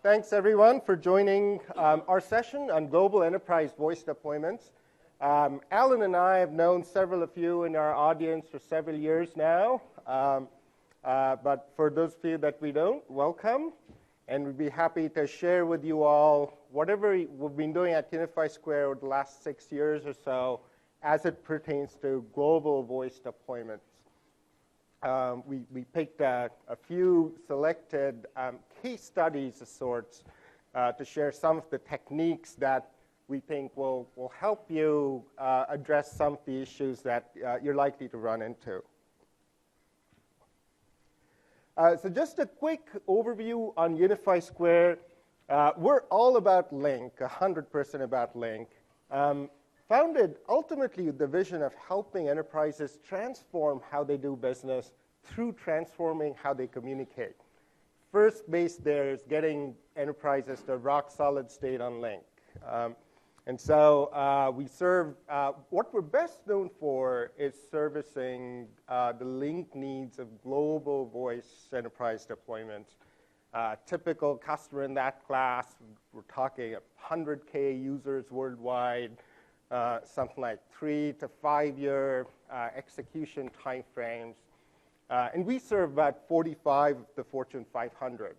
Thanks, everyone, for joining our session on global enterprise voice deployments. Alan and I have known several of you in our audience for several years now, but for those of you that we don't, welcome, and we'd be happy to share with you all whatever we've been doing at Unify Square over the last 6 years or so as it pertains to global voice deployments. We picked a few selected case studies of sorts to share some of the techniques that we think will help you address some of the issues that you're likely to run into. So just a quick overview on Unify Square. We're all about Lync, 100% about Lync. Founded ultimately with the vision of helping enterprises transform how they do business through transforming how they communicate. First base there is getting enterprises to a rock-solid state on Lync. And so we serve, what we're best known for is servicing the Lync needs of global voice enterprise deployments. Typical customer in that class, we're talking 100K users worldwide, something like 3 to 5 year execution timeframes. And we serve about 45 of the Fortune 500.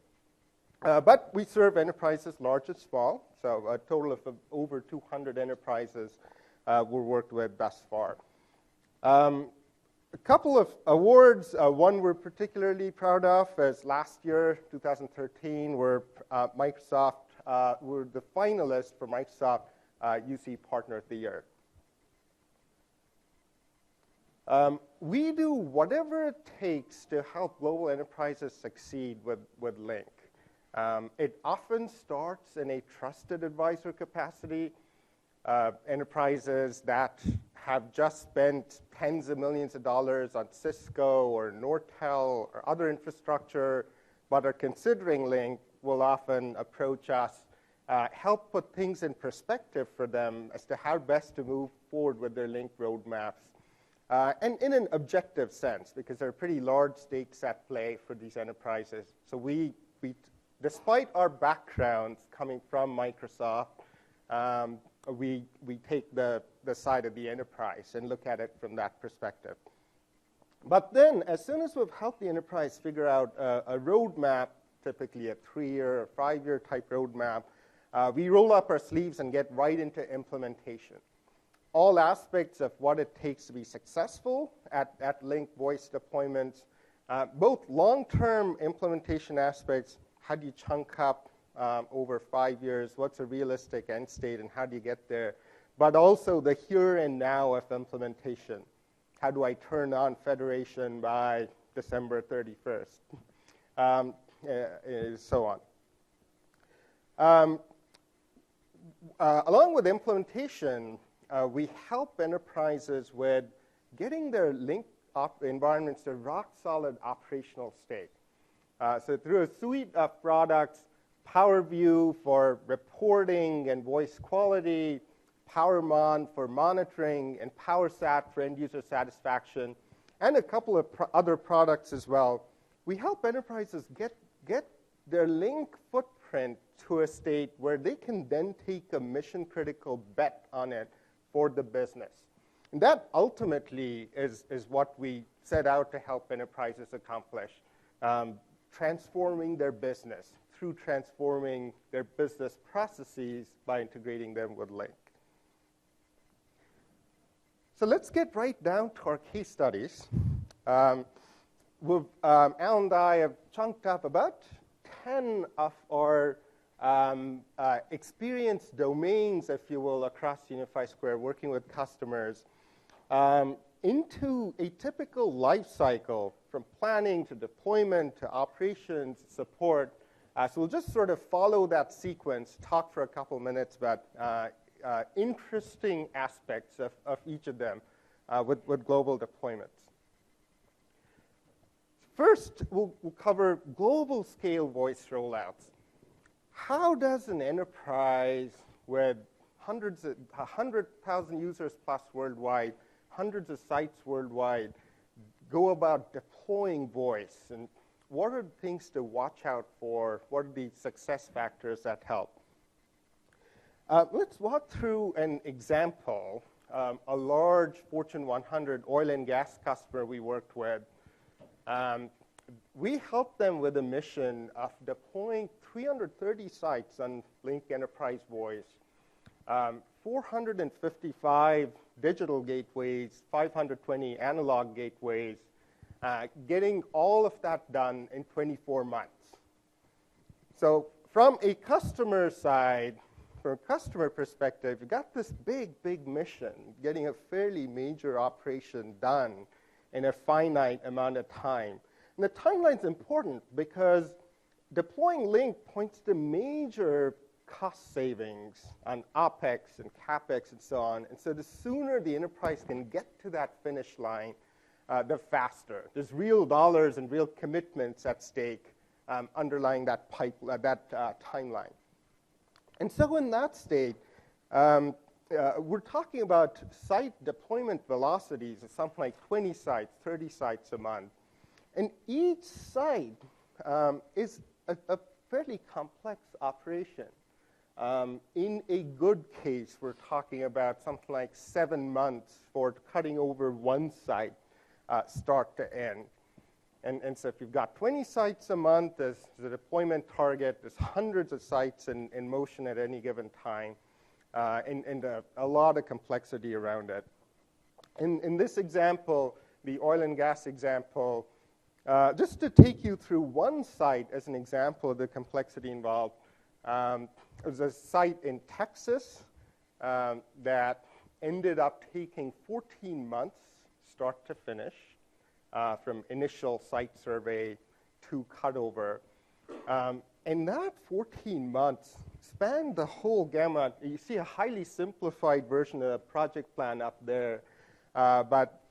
But we serve enterprises large and small, so a total of over 200 enterprises we've worked with thus far. A couple of awards. One we're particularly proud of is last year, 2013, where Microsoft were the finalists for Microsoft UC Partner of the Year. We do whatever it takes to help global enterprises succeed with Lync. It often starts in a trusted advisor capacity. Enterprises that have just spent tens of millions of dollars on Cisco or Nortel or other infrastructure, but are considering Lync, will often approach us, help put things in perspective for them as to how best to move forward with their Lync roadmaps. And in an objective sense, because there are pretty large stakes at play for these enterprises. So we despite our backgrounds coming from Microsoft, we take the side of the enterprise and look at it from that perspective. But then, as soon as we've helped the enterprise figure out a roadmap, typically a 3-year or 5-year type roadmap, we roll up our sleeves and get right into implementation. All aspects of what it takes to be successful at Lync voice deployments, both long-term implementation aspects, how do you chunk up over 5 years, what's a realistic end state, and how do you get there, but also the here and now of implementation. How do I turn on federation by December 31st, so on. Along with implementation, we help enterprises with getting their Lync environments to rock-solid operational state. So through a suite of products, PowerView for reporting and voice quality, PowerMon for monitoring, and PowerSat for end-user satisfaction, and a couple of other products as well, we help enterprises get their Lync footprint to a state where they can then take a mission-critical bet on it for the business. And that ultimately is what we set out to help enterprises accomplish, transforming their business through transforming their business processes by integrating them with Lync. So let's get right down to our case studies. Alan and I have chunked up about 10 of our experience domains, if you will, across Unify Square, working with customers, into a typical life cycle from planning to deployment to operations, support. So we'll just sort of follow that sequence, talk for a couple minutes about interesting aspects of each of them with global deployments. First, we'll cover global scale voice rollouts. How does an enterprise with 100,000 users plus worldwide, hundreds of sites worldwide, go about deploying voice? And what are the things to watch out for? What are the success factors that help? Let's walk through an example. A large Fortune 100 oil and gas customer we worked with. We helped them with a mission of deploying 330 sites on Lync Enterprise Voice, 455 digital gateways, 520 analog gateways, getting all of that done in 24 months. So from a customer side, from a customer perspective, you got this big, big mission, getting a fairly major operation done in a finite amount of time. And the timeline's important because deploying Lync points to major cost savings on OpEx and CapEx and so on. And so the sooner the enterprise can get to that finish line, the faster. There's real dollars and real commitments at stake underlying that timeline. And so in that state, we're talking about site deployment velocities of something like 20 sites, 30 sites a month. And each site is a fairly complex operation. In a good case, we're talking about something like 7 months for cutting over one site, start to end. And so if you've got 20 sites a month, there's the deployment target, there's hundreds of sites in motion at any given time, and a lot of complexity around it. In this example, the oil and gas example, just to take you through one site as an example of the complexity involved, it was a site in Texas that ended up taking 14 months start to finish. From initial site survey to cutover. And that 14 months spanned the whole gamut. You see a highly simplified version of the project plan up there, but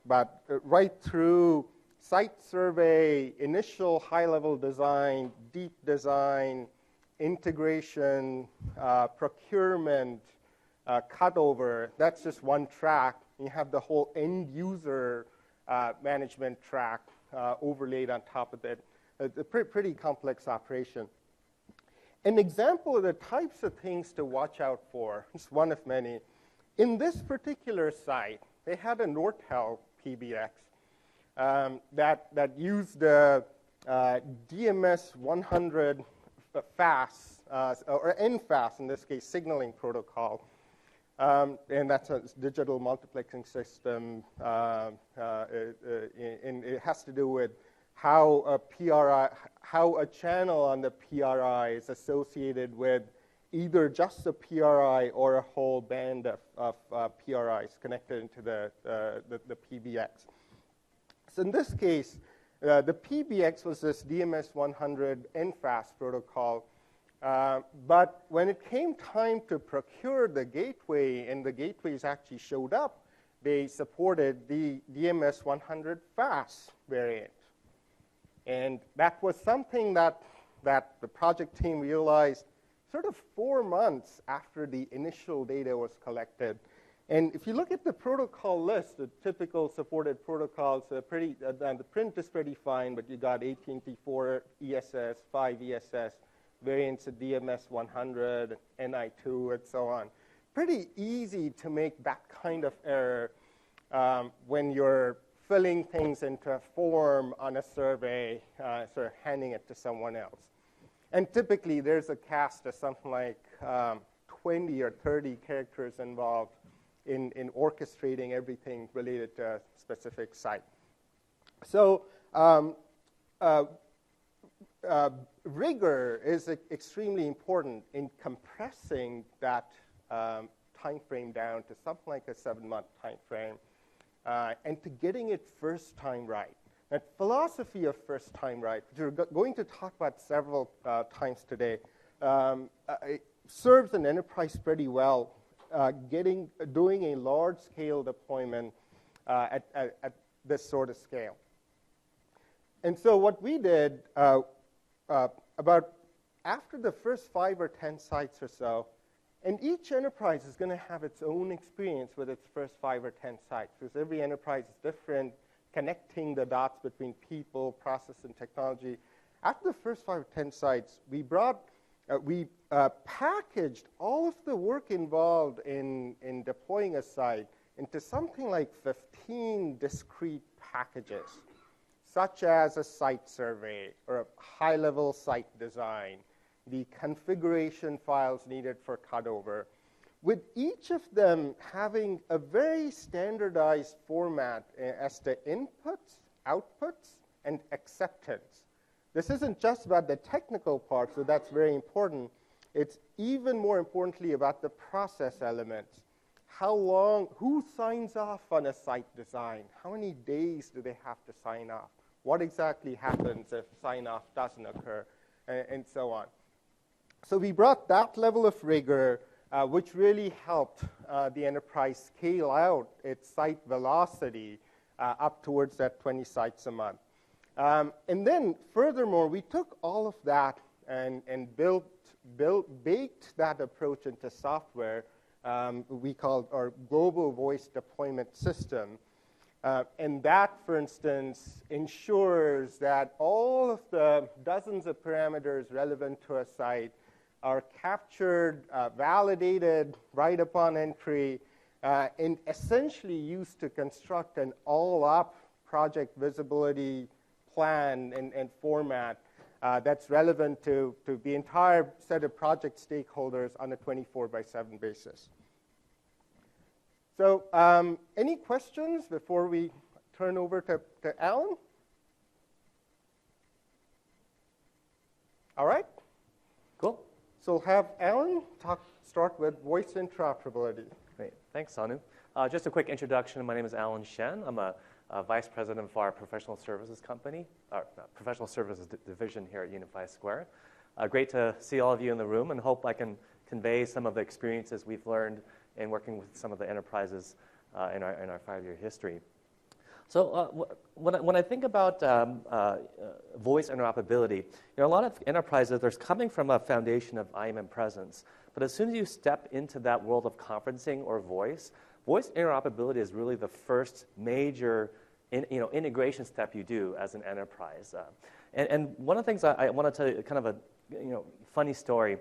right through site survey, initial high-level design, deep design, integration, procurement, cutover. That's just one track. You have the whole end user management track overlaid on top of it. A pretty complex operation. An example of the types of things to watch out for, it's one of many. In this particular site, they had a Nortel PBX that used the DMS 100 FAS, or NFAS in this case, signaling protocol. And that's a digital multiplexing system, and it has to do with how a PRI, how a channel on the PRI is associated with either just a PRI or a whole band of PRIs connected into the PBX. So in this case, the PBX was this DMS 100 NFAS protocol. But when it came time to procure the gateway, and the gateways actually showed up, they supported the DMS 100 FAS variant. And that was something that the project team realized sort of 4 months after the initial data was collected. And if you look at the protocol list, the typical supported protocols, the print is pretty fine, but you got AT&T 4 ESS, 5 ESS, variants of DMS 100, NI2, and so on. Pretty easy to make that kind of error when you're filling things into a form on a survey, sort of handing it to someone else. And typically, there's a cast of something like 20 or 30 characters involved in orchestrating everything related to a specific site. So rigor is extremely important in compressing that time frame down to something like a 7-month time frame, and to getting it first time right. That philosophy of first time right, which we're going to talk about several times today, it serves an enterprise pretty well, doing a large-scale deployment at this sort of scale. And so what we did, about after the first 5 or 10 sites or so, and each enterprise is going to have its own experience with its first 5 or 10 sites, because every enterprise is different, connecting the dots between people, process, and technology. After the first 5 or 10 sites, we packaged all of the work involved in deploying a site into something like 15 discrete packages, such as a site survey or a high-level site design, the configuration files needed for cutover, with each of them having a very standardized format as to inputs, outputs, and acceptance. This isn't just about the technical part, so that's very important. It's even more importantly about the process elements. How long, who signs off on a site design? How many days do they have to sign off? What exactly happens if sign-off doesn't occur, and so on. So we brought that level of rigor, which really helped the enterprise scale out its site velocity up towards that 20 sites a month. And then, furthermore, we took all of that and baked that approach into software we called our global voice deployment system. And that, for instance, ensures that all of the dozens of parameters relevant to a site are captured, validated right upon entry, and essentially used to construct an all-up project visibility plan and format that's relevant to the entire set of project stakeholders on a 24/7 basis. So any questions before we turn over to Alan? All right. Cool. So we'll have Alan start with voice interoperability. Great. Thanks, Sanu. Just a quick introduction. My name is Alan Shen. I'm a vice president for our professional services company, our professional services division here at Unify Square. Great to see all of you in the room, and hope I can convey some of the experiences we've learned in working with some of the enterprises in our 5-year history. So when I think about voice interoperability, a lot of enterprises, they're coming from a foundation of IMM presence. But as soon as you step into that world of conferencing or voice interoperability is really the first major integration step you do as an enterprise. And one of the things I want to tell you, kind of a funny story.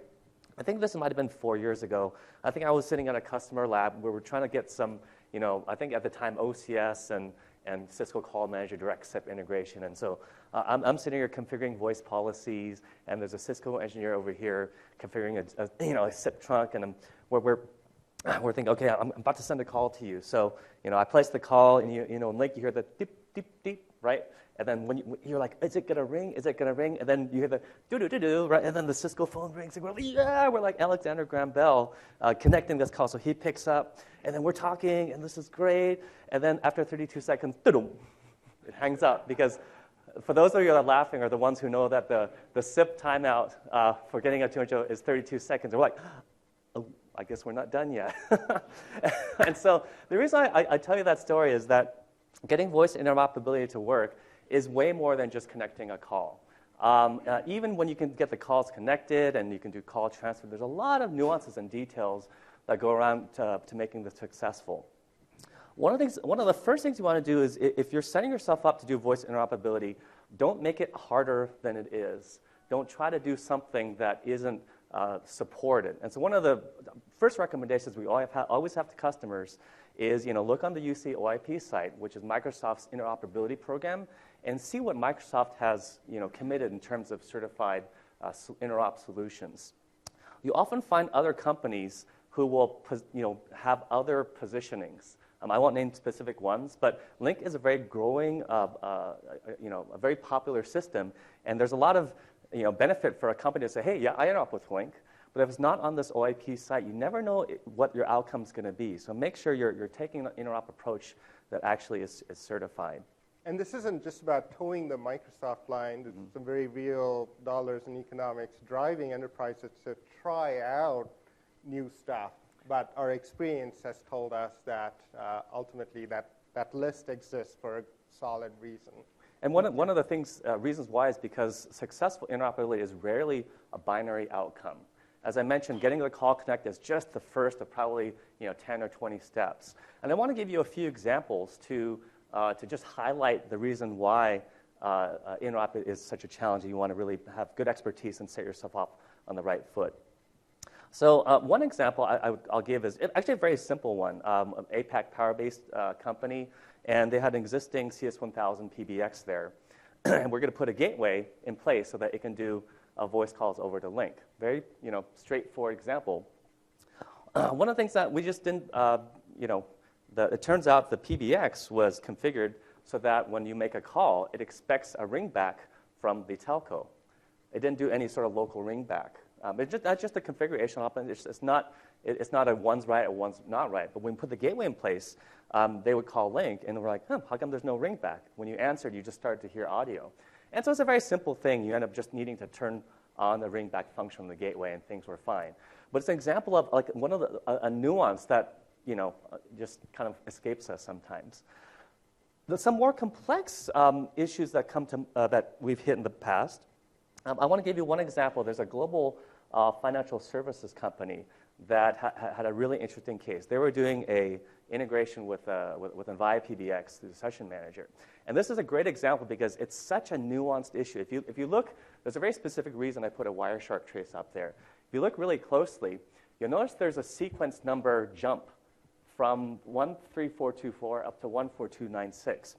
I think this might have been 4 years ago. I think I was sitting at a customer lab where we're trying to get some, I think at the time OCS and Cisco Call Manager Direct SIP integration. And so I'm sitting here configuring voice policies, and there's a Cisco engineer over here configuring a SIP trunk, and we're thinking, okay, I'm about to send a call to you. So I place the call, and in Lync you hear the deep, deep, deep, right? And then when you're like, is it gonna ring? Is it gonna ring? And then you hear the do-do-do-do, right? And then the Cisco phone rings, and we're like, yeah, we're like Alexander Graham Bell connecting this call. So he picks up, and then we're talking, and this is great. And then after 32 seconds, it hangs up, because for those of you that are laughing are the ones who know that the SIP timeout for getting a 200 is 32 seconds. They're like, oh, I guess we're not done yet. And so the reason I tell you that story is that getting voice interoperability to work is way more than just connecting a call. Even when you can get the calls connected and you can do call transfer, there's a lot of nuances and details that go around to making this successful. One of the first things you want to do is, if you're setting yourself up to do voice interoperability, don't make it harder than it is. Don't try to do something that isn't supported. And so one of the first recommendations we always have to customers is, look on the UC OIP site, which is Microsoft's interoperability program, and see what Microsoft has committed in terms of certified interop solutions. You often find other companies who will have other positionings. I won't name specific ones, but Lync is a very growing, a very popular system, and there's a lot of benefit for a company to say, hey, yeah, I interop with Lync. But if it's not on this OIP site, you never know what your outcome's going to be. So make sure you're taking an interop approach that actually is certified. And this isn't just about towing the Microsoft line. There's some very real dollars in economics driving enterprises to try out new stuff. But our experience has told us that ultimately that list exists for a solid reason. And one of the things, reasons why is because successful interoperability is rarely a binary outcome. As I mentioned, getting the call connected is just the first of probably 10 or 20 steps. And I want to give you a few examples to just highlight the reason why interop is such a challenge, and you want to really have good expertise and set yourself up on the right foot. So one example I'll give is actually a very simple one, an APAC power-based company, and they had an existing CS1000 PBX there. And we're going to put a gateway in place so that it can do voice calls over to Lync. Very straightforward example. One of the things that we just didn't, it turns out the PBX was configured so that when you make a call, it expects a ringback from the telco. It didn't do any sort of local ringback. That's just a configuration option. It's not a one's right or one's not right. But when we put the gateway in place, they would call Lync, and we're like, how come there's no ringback? When you answered, you just started to hear audio. And so it's a very simple thing. You end up just needing to turn on the ringback function on the gateway, and things were fine. But it's an example of like one of a nuance that just kind of escapes us sometimes. Some more complex issues that come to that we've hit in the past. I want to give you one example. There's a global financial services company that had a really interesting case. They were doing a integration with Unify PBX through the session manager. And this is a great example because it's such a nuanced issue. If you look, there's a very specific reason I put a Wireshark trace up there. If you look really closely, you'll notice there's a sequence number jump from 13424 up to 14296.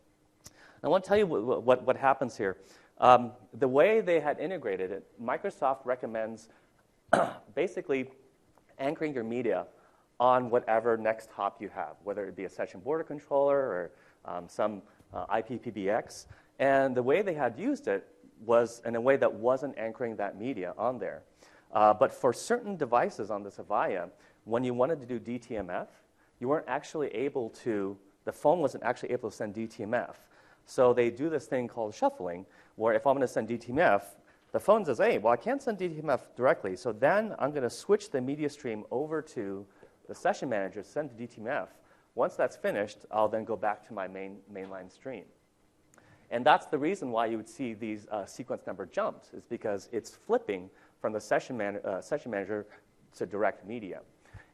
I want to tell you what happens here. The way they had integrated it, Microsoft recommends basically anchoring your media on whatever next hop you have, whether it be a session border controller or some IP PBX. And the way they had used it was in a way that wasn't anchoring that media on there. But for certain devices on this Avaya, when you wanted to do DTMF, you weren't actually able to, the phone wasn't actually able to send DTMF. So they do this thing called shuffling, where if I'm going to send DTMF, the phone says, hey, well, I can't send DTMF directly, so then I'm going to switch the media stream over to the session manager, send to DTMF. Once that's finished, I'll then go back to my mainline stream. And that's the reason why you would see these sequence number jumps, is because it's flipping from the session manager to direct media.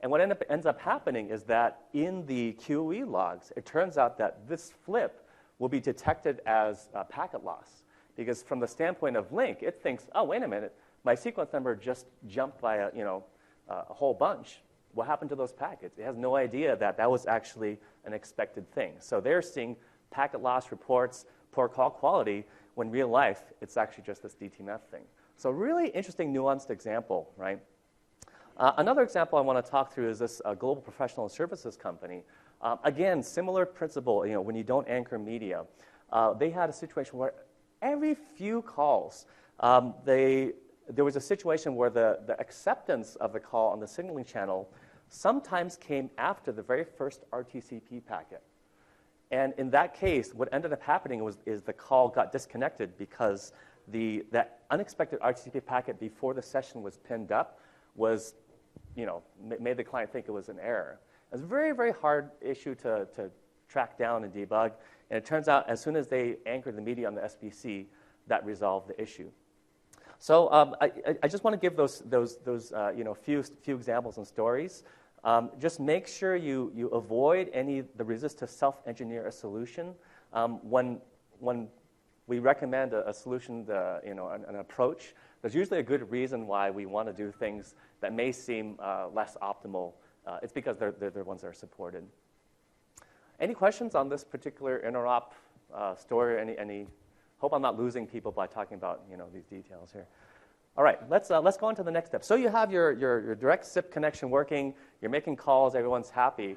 And what ends up happening is that in the QoE logs, it turns out that this flip will be detected as packet loss. Because from the standpoint of Lync, it thinks, oh, wait a minute, my sequence number just jumped by a whole bunch. What happened to those packets? It has no idea that that was actually an expected thing. So they're seeing packet loss reports, poor call quality, when in real life, it's actually just this DTMF thing. So really interesting, nuanced example, right? Another example I want to talk through is this global professional services company. Again, similar principle, when you don't anchor media. They had a situation where every few calls, there was a situation where the acceptance of the call on the signaling channel sometimes came after the very first RTCP packet. And in that case, what ended up happening is the call got disconnected because that unexpected RTCP packet before the session was pinned up was, made the client think it was an error. It's a very, very hard issue to track down and debug. And it turns out as soon as they anchored the media on the SBC, that resolved the issue. So I just want to give those few examples and stories. Just make sure you avoid the resist to self-engineer a solution. When we recommend a solution, an approach, there's usually a good reason why we want to do things that may seem less optimal. It's because they're the ones that are supported. Any questions on this particular interop story? Any? Hope I'm not losing people by talking about these details here. All right, let's go on to the next step. So you have your direct SIP connection working. You're making calls. Everyone's happy.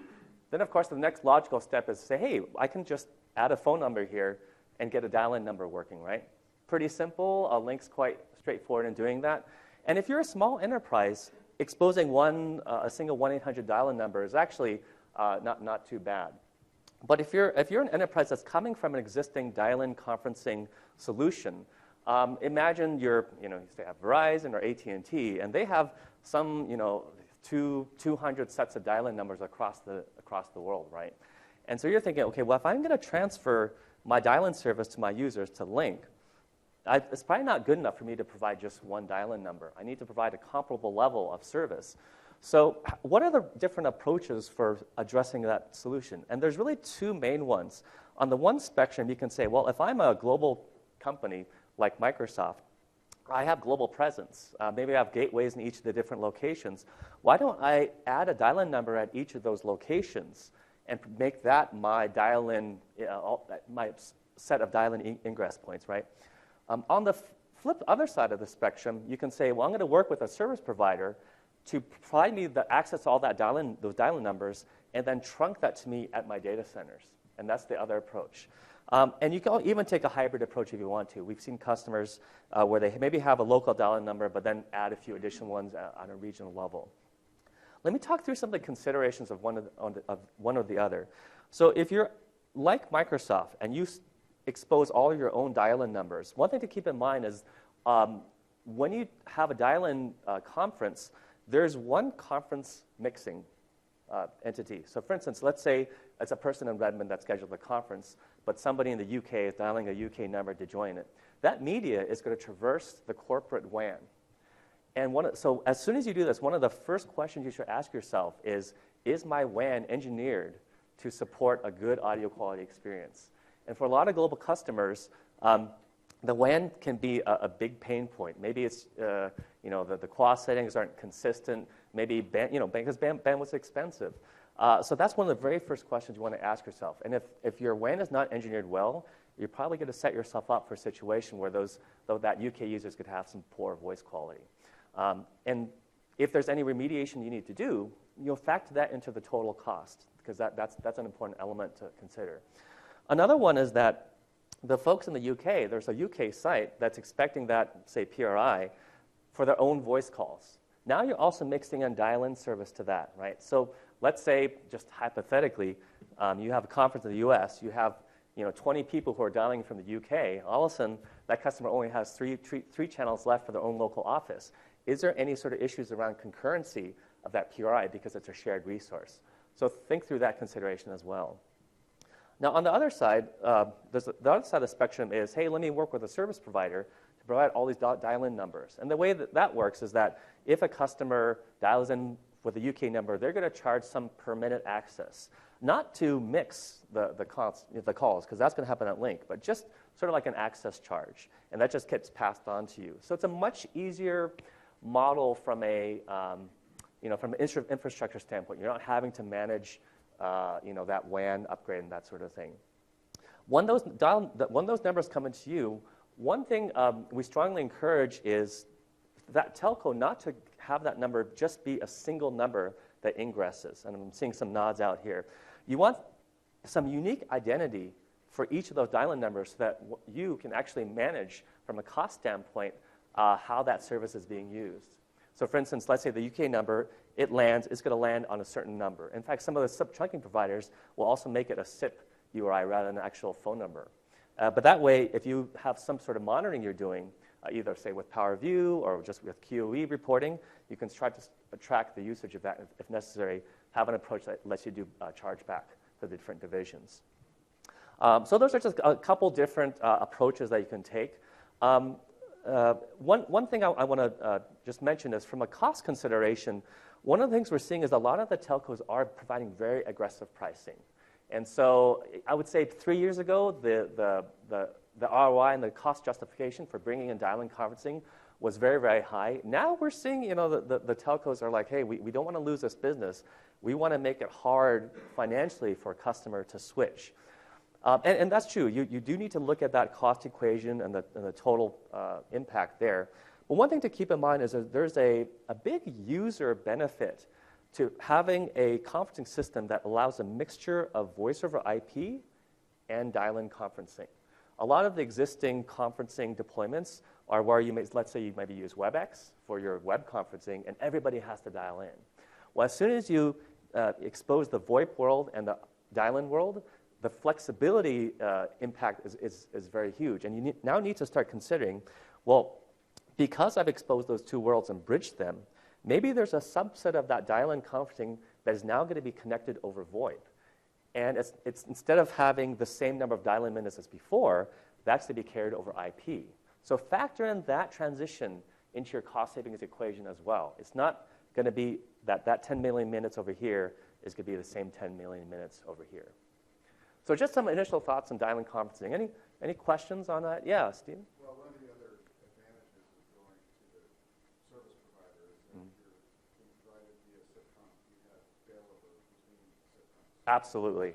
Then, of course, the next logical step is to say, hey, I can just add a phone number here and get a dial-in number working, right? Pretty simple. Lync's quite straightforward in doing that. And if you're a small enterprise, exposing a single 1-800 dial-in number is actually not too bad. But if you're an enterprise that's coming from an existing dial-in conferencing solution, imagine you have Verizon or AT&T, and they have some 200 sets of dial-in numbers across the world, right? And so you're thinking, okay, well, if I'm going to transfer my dial-in service to my users to Lync, it's probably not good enough for me to provide just one dial-in number. I need to provide a comparable level of service. So what are the different approaches for addressing that solution? And there's really two main ones. On the one spectrum, you can say, well, if I'm a global company like Microsoft, I have global presence. Maybe I have gateways in each of the different locations. Why don't I add a dial-in number at each of those locations and make that my dial-in, my set of dial-in ingress points, right? On the other side of the spectrum, you can say, well, I'm going to work with a service provider to provide me the access to all that those dial-in numbers, and then trunk that to me at my data centers. And that's the other approach. And you can even take a hybrid approach if you want to. We've seen customers where they maybe have a local dial-in number, but then add a few additional ones on a regional level. Let me talk through some of the considerations of one or the other. So if you're like Microsoft and you expose all of your own dial-in numbers, one thing to keep in mind is when you have a dial-in conference, there's one conference mixing entity. So for instance, let's say it's a person in Redmond that scheduled the conference, but somebody in the UK is dialing a UK number to join it. That media is going to traverse the corporate WAN. And so as soon as you do this, one of the first questions you should ask yourself is my WAN engineered to support a good audio quality experience? And for a lot of global customers, the WAN can be a big pain point. Maybe it's the QoS settings aren't consistent. Maybe because bandwidth's expensive. So that's one of the very first questions you want to ask yourself. And if your WAN is not engineered well, you're probably going to set yourself up for a situation where that UK users could have some poor voice quality. And if there's any remediation you need to do, you'll factor that into the total cost, because that's an important element to consider. Another one is that the folks in the UK, there's a UK site that's expecting that, say, PRI, for their own voice calls. Now you're also mixing in dial-in service to that, right? So let's say, just hypothetically, you have a conference in the US, you have 20 people who are dialing from the UK. All of a sudden, that customer only has three channels left for their own local office. Is there any sort of issues around concurrency of that PRI because it's a shared resource? So think through that consideration as well. Now, on the other side, the other side of the spectrum is, hey, let me work with a service provider to provide all these dial-in numbers. And the way that works is that if a customer dials in with a UK number, they're going to charge some per minute access, not to mix the calls, because that's going to happen at Lync, but just sort of like an access charge. And that just gets passed on to you. So it's a much easier model from from an infrastructure standpoint. You're not having to manage that WAN upgrade and that sort of thing. When those numbers come into you, one thing we strongly encourage is that telco not to have that number just be a single number that ingresses. And I'm seeing some nods out here. You want some unique identity for each of those dial-in numbers so that you can actually manage from a cost standpoint how that service is being used. So for instance, let's say the UK number, it's going to land on a certain number. In fact, some of the sub-trunking providers will also make it a SIP URI rather than an actual phone number. But that way, if you have some sort of monitoring you're doing, either say with PowerView or just with QoE reporting, you can try to track the usage of that if necessary, have an approach that lets you do chargeback for the different divisions. So those are just a couple different approaches that you can take. One thing I want to just mention is from a cost consideration, one of the things we're seeing is a lot of the telcos are providing very aggressive pricing. And so I would say 3 years ago, the ROI and the cost justification for bringing in dial-in conferencing was very, very high. Now we're seeing the telcos are like, hey, we don't want to lose this business. We want to make it hard financially for a customer to switch. And that's true. You do need to look at that cost equation and the total impact there. But one thing to keep in mind is that there's a big user benefit to having a conferencing system that allows a mixture of voice over IP and dial-in conferencing. A lot of the existing conferencing deployments are where let's say you maybe use WebEx for your web conferencing, and everybody has to dial in. Well, as soon as you expose the VoIP world and the dial-in world, the flexibility impact is very huge. And you now need to start considering, well, because I've exposed those two worlds and bridged them, maybe there's a subset of that dial-in conferencing that is now going to be connected over VoIP. And it's instead of having the same number of dial-in minutes as before, that's to be carried over IP. So factor in that transition into your cost savings equation as well. It's not going to be that 10 million minutes over here is going to be the same 10 million minutes over here. So just some initial thoughts on dialing conferencing. Any questions on that? Yeah, Steve? Well, one of the other advantages of going to the service provider is that you're being provided via SIPCOM. You have failover between SIPCOMs. Absolutely.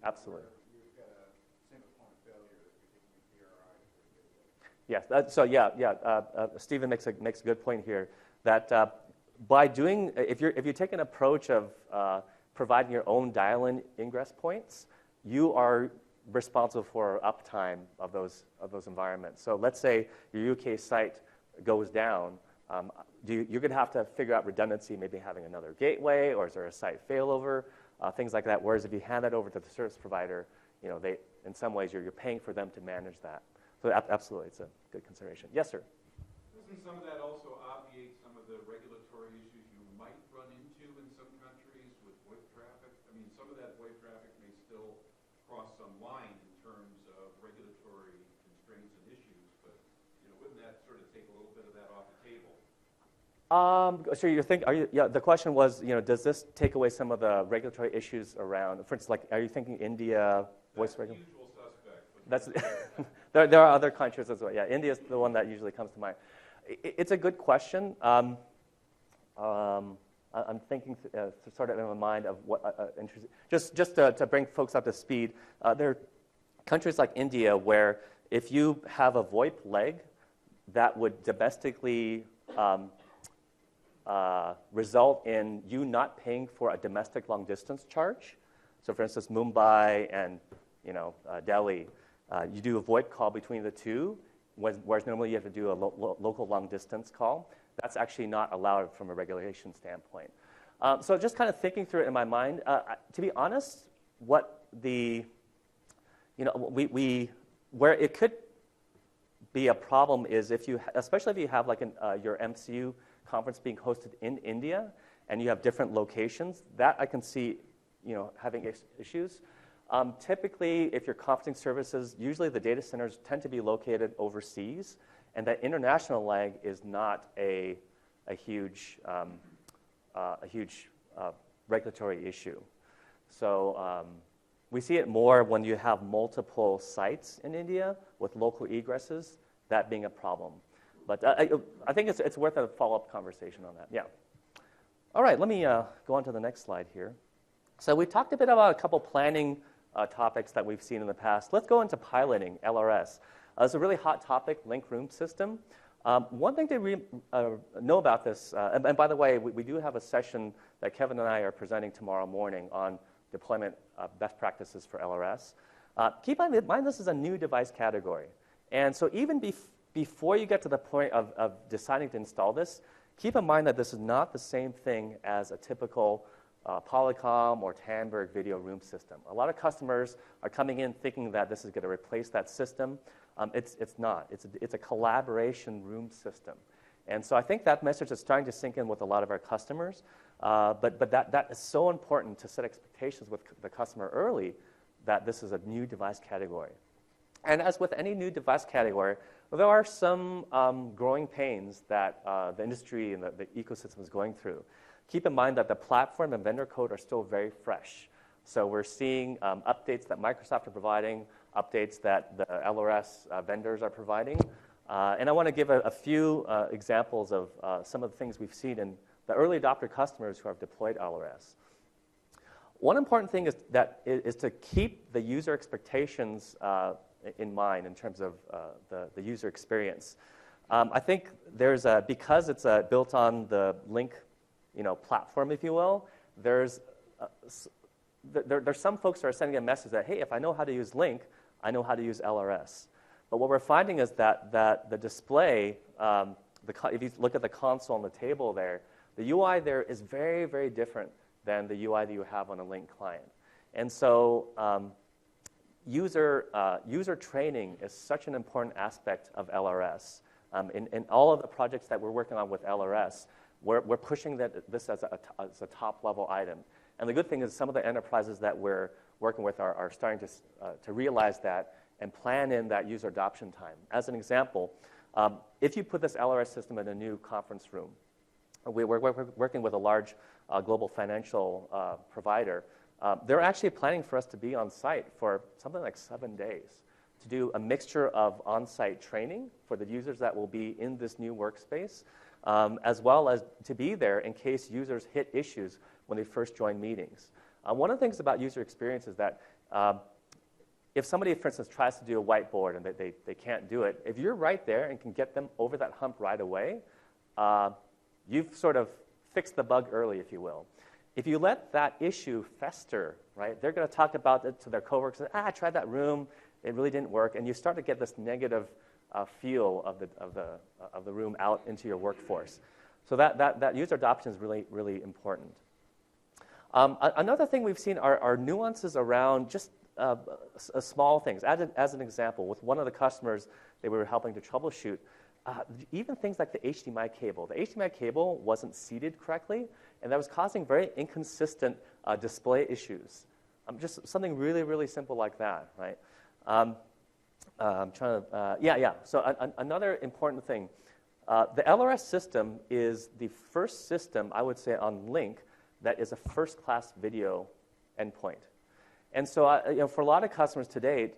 Absolutely. You've got a single point of failure that you're taking a PRI for the gateway. Yes. Stephen makes a good point here that by doing, if you take an approach of providing your own dial-in ingress points, you are responsible for uptime of those environments. So let's say your UK site goes down, you're going to have to figure out redundancy, maybe having another gateway, or is there a site failover, things like that. Whereas if you hand that over to the service provider, they, in some ways, you're paying for them to manage that. So absolutely, it's a good consideration. Yes, sir. Doesn't some of that also obviate some of the regulatory issues you might run into in some countries with VoIP traffic? I mean, some of that VoIP traffic may still cross some line in terms of regulatory constraints and issues, but wouldn't that sort of take a little bit of that off the table? So the question was, does this take away some of the regulatory issues around, for instance, like, are you thinking India voice regulation? Usual suspect. That's there are other countries as well. Yeah, India is the one that usually comes to mind. It's a good question. I'm thinking sort of in my mind of what just to bring folks up to speed. There are countries like India where if you have a VoIP leg that would domestically result in you not paying for a domestic long distance charge. So, for instance, Mumbai and Delhi, you do a VoIP call between the two, whereas normally you have to do a local long distance call. That's actually not allowed from a regulation standpoint. So, just kind of thinking through it in my mind. To be honest, what where it could be a problem is especially if you have like your MCU conference being hosted in India and you have different locations, that I can see having issues. Typically, if you're conferencing services, usually the data centers tend to be located overseas, and that international lag is not a huge regulatory issue. So we see it more when you have multiple sites in India with local egresses, that being a problem. But I think it's worth a follow-up conversation on that. Yeah. All right, let me go on to the next slide here. So we talked a bit about a couple planning topics that we've seen in the past. Let's go into piloting LRS. It's a really hot topic, Lync room system. One thing to know about this, and by the way, we do have a session that Kevin and I are presenting tomorrow morning on deployment best practices for LRS. Keep in mind this is a new device category. And so even before you get to the point of deciding to install this, keep in mind that this is not the same thing as a typical Polycom or Tandberg video room system. A lot of customers are coming in thinking that this is going to replace that system. It's not. It's a collaboration room system. And so I think that message is starting to sink in with a lot of our customers. But that is so important to set expectations with the customer early that this is a new device category. And as with any new device category, there are some growing pains that the industry and the ecosystem is going through. Keep in mind that the platform and vendor code are still very fresh. So we're seeing updates that Microsoft are providing, updates that the LRS vendors are providing. And I want to give a few examples of some of the things we've seen in the early adopter customers who have deployed LRS. One important thing is to keep the user expectations in mind in terms of the user experience. I think because it's built on the Lync platform, if you will, there's some folks who are sending a message that, hey, if I know how to use Lync, I know how to use LRS. But what we're finding is that the display, if you look at the console on the table there, the UI there is very, very different than the UI that you have on a Lync client. And so user training is such an important aspect of LRS. In all of the projects that we're working on with LRS, we're pushing this as a top-level item. And the good thing is some of the enterprises that we're working with are starting to realize that and plan in that user adoption time. As an example, if you put this LRS system in a new conference room, we're working with a large global financial provider. They're actually planning for us to be on site for something like 7 days to do a mixture of on-site training for the users that will be in this new workspace, as well as to be there in case users hit issues when they first join meetings. One of the things about user experience is that if somebody, for instance, tries to do a whiteboard and they can't do it, if you're right there and can get them over that hump right away, you've sort of fixed the bug early, if you will. If you let that issue fester, right, they're going to talk about it to their coworkers. I tried that room, it really didn't work, and you start to get this negative feel of the room out into your workforce. So that user adoption is really, really important. Another thing we've seen are nuances around just small things. As an example, with one of the customers that we were helping to troubleshoot, even things like the HDMI cable. The HDMI cable wasn't seated correctly, and that was causing very inconsistent display issues. Just something really, really simple like that, right? I'm trying to, So another important thing, the LRS system is the first system, I would say, on Lync that is a first-class video endpoint. And so, for a lot of customers to date,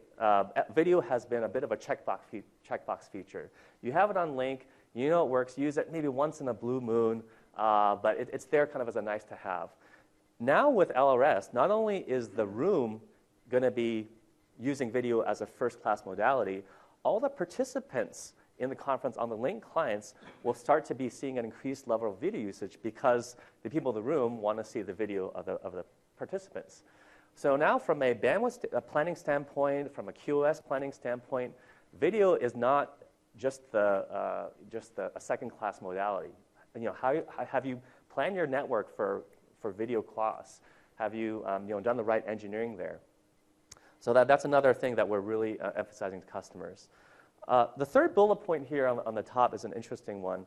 video has been a bit of a checkbox feature. You have it on Lync, you know it works, use it maybe once in a blue moon, but it's there kind of as a nice to have. Now with LRS, not only is the room going to be using video as a first-class modality, all the participants in the conference on the Lync clients will start to be seeing an increased level of video usage because the people in the room want to see the video of the participants. So now from a bandwidth planning standpoint, from a QoS planning standpoint, video is not just a second-class modality. And, how have you planned your network for video costs? Have you, done the right engineering there? So that's another thing that we're really emphasizing to customers. The third bullet point here on the top is an interesting one.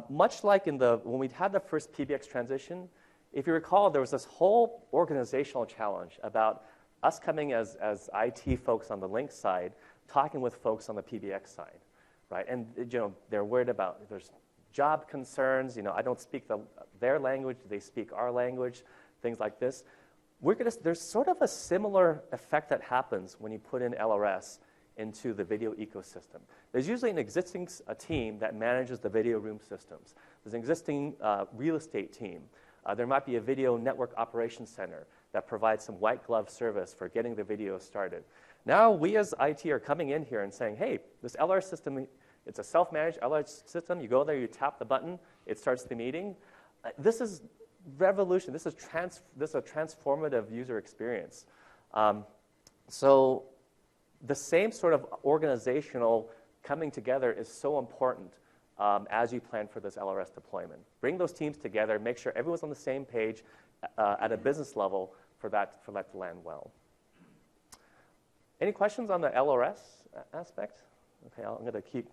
Much like when we had the first PBX transition, if you recall, there was this whole organizational challenge about us coming as IT folks on the Lync side, talking with folks on the PBX side, right? And they're worried about there's job concerns. I don't speak their language; they speak our language, things like this. There's sort of a similar effect that happens when you put in LRS into the video ecosystem. There's usually an existing team that manages the video room systems. There's an existing real estate team. There might be a video network operations center that provides some white glove service for getting the video started. Now we as IT are coming in here and saying, hey, this LRS system, it's a self-managed LRS system. You go there, you tap the button, it starts the meeting. This is revolution. This is a transformative user experience. So the same sort of organizational coming together is so important as you plan for this LRS deployment. Bring those teams together, make sure everyone's on the same page at a business level for that to land well. Any questions on the LRS aspect? Okay, I'm going to keep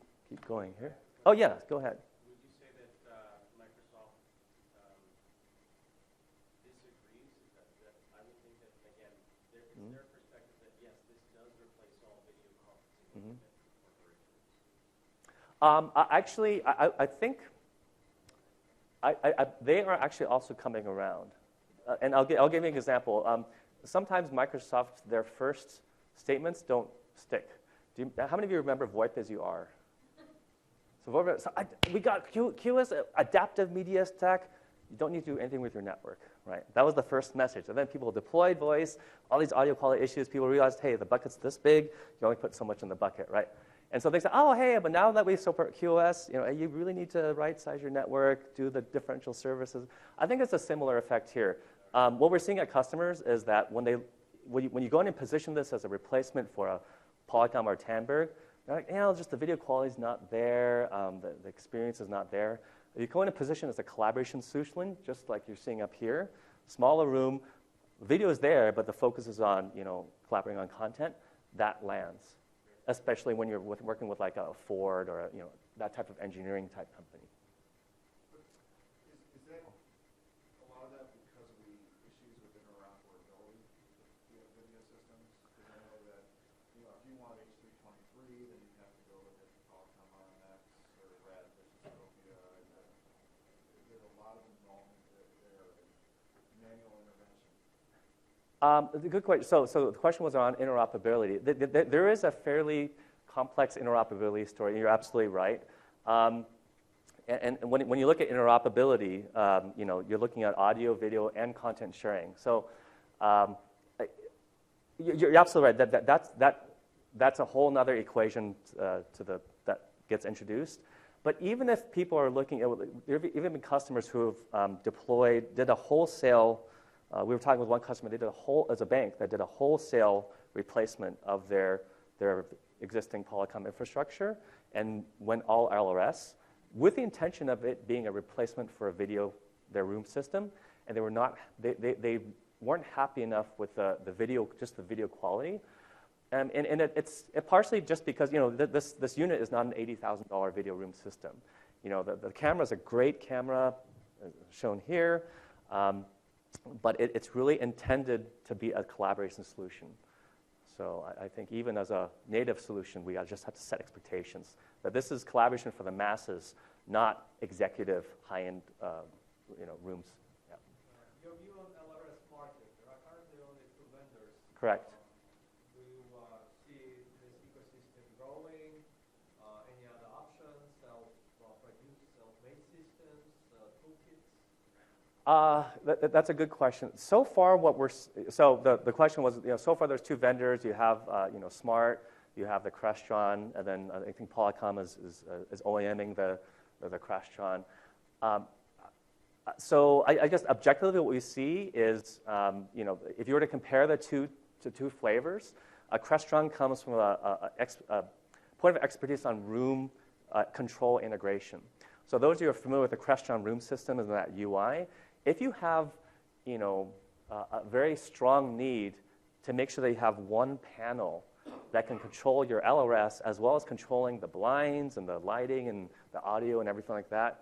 going here. Oh, yeah, go ahead. Would you say that Microsoft disagrees? I would think that, again, it's their perspective that, yes, this does replace all video conferencing Actually, I think they are actually also coming around. And I'll give you an example. Sometimes Microsoft, their first statements don't stick. How many of you remember VoIP as you are? We got QoS, adaptive media stack. You don't need to do anything with your network, right? That was the first message. And then people deployed voice, all these audio quality issues. People realized, hey, the bucket's this big. You only put so much in the bucket, right? And so they said, oh, hey, but now that we support QoS, you really need to right-size your network, do the differential services. I think it's a similar effect here. What we're seeing at customers is that when you go in and position this as a replacement for a Polycom or Tandberg, they're like, just the video quality is not there, the experience is not there. If you go in and position as a collaboration solution, just like you're seeing up here, smaller room, video is there, but the focus is on collaborating on content, that lands. Especially when you're working with like a Ford or that type of engineering type company. Is that a lot of that because of the issues with interoperability with video systems? Because I know that if you want H323, then you have to go with a Polycom RMX or RAD versus Sophia. There's a lot of involvement there and manual intervention. Good question. So the question was on interoperability. There is a fairly complex interoperability story. You're absolutely right. And when you look at interoperability, you're looking at audio, video, and content sharing. So you're absolutely right. That's a whole other equation that gets introduced. But even if people are looking at, there have even been customers who have did a wholesale. We were talking with one customer. They did as a bank that did a wholesale replacement of their existing Polycom infrastructure and went all LRS with the intention of it being a replacement for their room system, and they weren't happy enough with the video quality. And it's partially just because this unit is not an $80,000 video room system. The camera is a great camera, shown here, but it's really intended to be a collaboration solution. So I think even as a native solution, we just have to set expectations that this is collaboration for the masses, not executive high-end rooms. Yeah. Your view on LRS market, there are currently only 2 vendors. Correct. Growing, any other options, self-produced, self-made systems, toolkits? That's a good question. So far, the question was, so far there's 2 vendors. You have, Smart, you have the Crestron, and then I think Polycom is OEMing the Crestron. So I guess objectively what we see is, if you were to compare the two flavors, Crestron comes from a point of expertise on room control integration. So those of you who are familiar with the Crestron room system and that UI, if you have a very strong need to make sure that you have one panel that can control your LRS as well as controlling the blinds and the lighting and the audio and everything like that,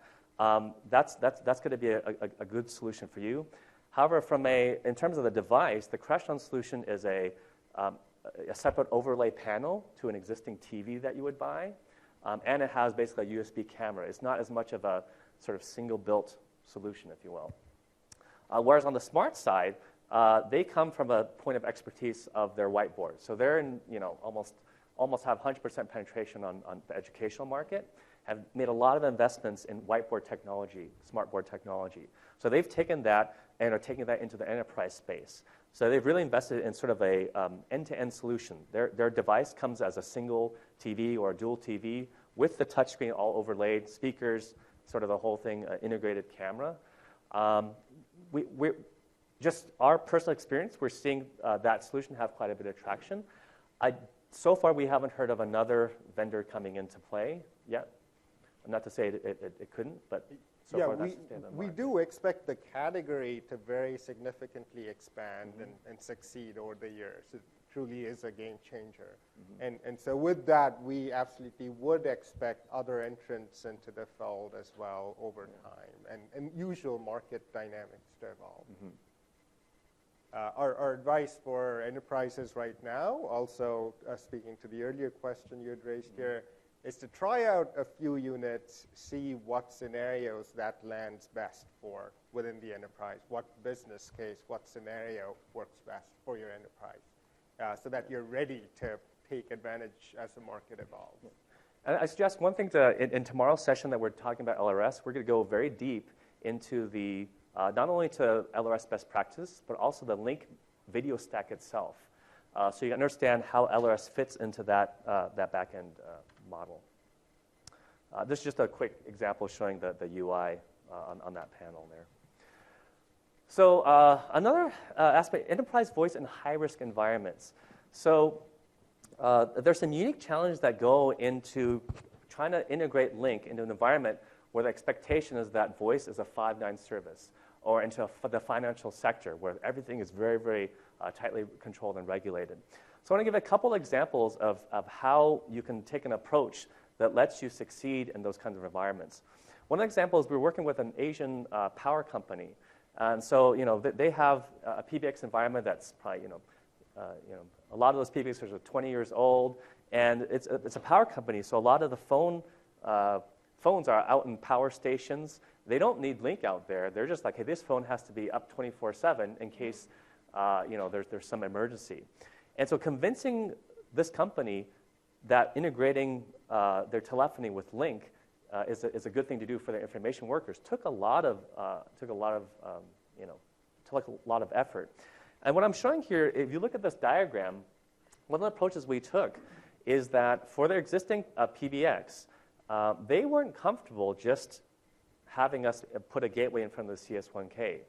that's going to be a good solution for you. However, in terms of the device, the Crestron solution is a separate overlay panel to an existing TV that you would buy, and it has basically a USB camera. It's not as much of a sort of single-built solution, if you will. Whereas on the Smart side, they come from a point of expertise of their whiteboard. So they're in, almost have 100% penetration on the educational market, have made a lot of investments in whiteboard technology, smartboard technology. So they've taken that and are taking that into the enterprise space. So they've really invested in sort of a end-to-end solution. Their device comes as a single TV or a dual TV with the touchscreen all overlaid, speakers, sort of the whole thing, integrated camera. Just our personal experience, we're seeing that solution have quite a bit of traction. So far, we haven't heard of another vendor coming into play yet. Not to say it couldn't, but so far that's the state of the we market. do expect the category to very significantly expand and succeed over the years. It truly is a game changer. And so with that, we absolutely would expect other entrants into the fold as well over time and usual market dynamics to evolve. Our advice for enterprises right now, also speaking to the earlier question you had raised here, is to try out a few units, see what scenarios that lands best for within the enterprise, what business case, what scenario works best for your enterprise, so that you're ready to take advantage as the market evolves. And I suggest one thing in tomorrow's session that we're talking about LRS, we're going to go very deep into the not only to LRS best practice, but also the Lync video stack itself. So you understand how LRS fits into that back-end model. This is just a quick example showing the UI on that panel there. So another aspect, enterprise voice in high-risk environments. So there's some unique challenges that go into trying to integrate Lync into an environment where the expectation is that voice is a 5-9 service, or into the financial sector where everything is very, very tightly controlled and regulated. So I want to give a couple examples of how you can take an approach that lets you succeed in those kinds of environments. One example is we're working with an Asian power company. And so, they have a PBX environment that's probably, a lot of those PBXs are 20 years old, and it's a power company, so a lot of the phones are out in power stations. They don't need Lync out there. They're just like, hey, this phone has to be up 24/7 in case there's some emergency. And so convincing this company that integrating their telephony with Lync is a good thing to do for their information workers took a lot of effort. And what I'm showing here, if you look at this diagram, one of the approaches we took is that for their existing PBX, they weren't comfortable just having us put a gateway in front of the CS1K.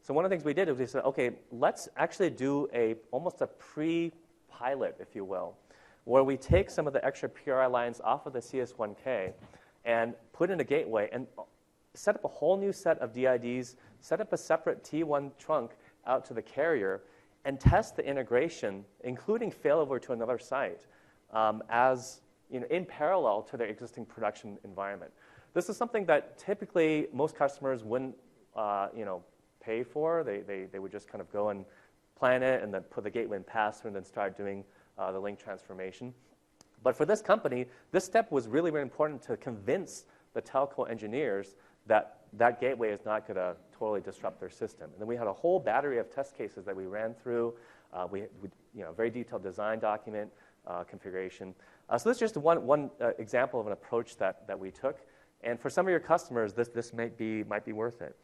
So one of the things we did is we said, okay, let's actually do almost a pre-pilot, if you will, where we take some of the extra PRI lines off of the CS1K and put in a gateway and set up a whole new set of DIDs, set up a separate T1 trunk out to the carrier, and test the integration, including failover to another site, in parallel to their existing production environment. This is something that typically most customers wouldn't, pay for. They would just kind of go and plan it and then put the gateway and pass-through and then start doing the Lync transformation. But for this company, this step was really, really important to convince the telco engineers that that gateway is not going to totally disrupt their system. And then we had a whole battery of test cases that we ran through. We very detailed design document, configuration. So this is just one example of an approach that we took. And for some of your customers, this might be worth it.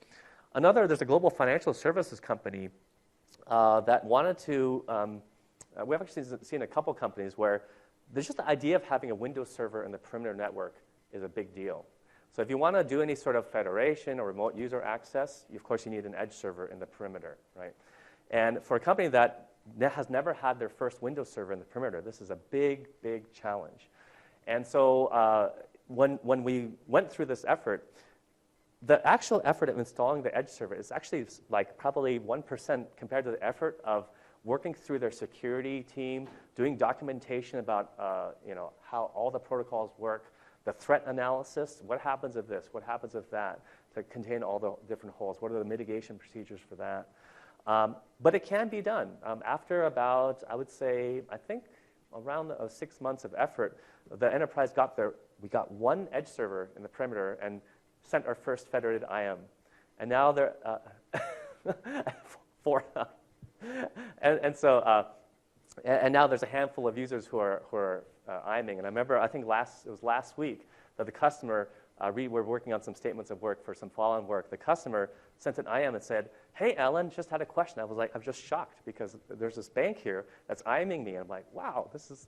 There's a global financial services company that wanted to, we've actually seen a couple companies where there's just the idea of having a Windows server in the perimeter network is a big deal. So if you want to do any sort of federation or remote user access, of course you need an edge server in the perimeter, right? And for a company that has never had their first Windows server in the perimeter, this is a big, big challenge. And so when we went through this effort, the actual effort of installing the edge server is actually like probably 1% compared to the effort of working through their security team, doing documentation about how all the protocols work, the threat analysis, what happens if this, what happens if that, to contain all the different holes, what are the mitigation procedures for that. But it can be done. After about, I would say, I think around 6 months of effort, the enterprise we got one edge server in the perimeter and sent our first federated IM. And now they're and now there's a handful of users who are IMing. And I remember, I think it was last week that the customer, we were working on some statements of work for some follow-on work. The customer sent an IM and said, "Hey, Alan, just had a question." I was just shocked because there's this bank here that's IMing me. And I'm like, wow, this is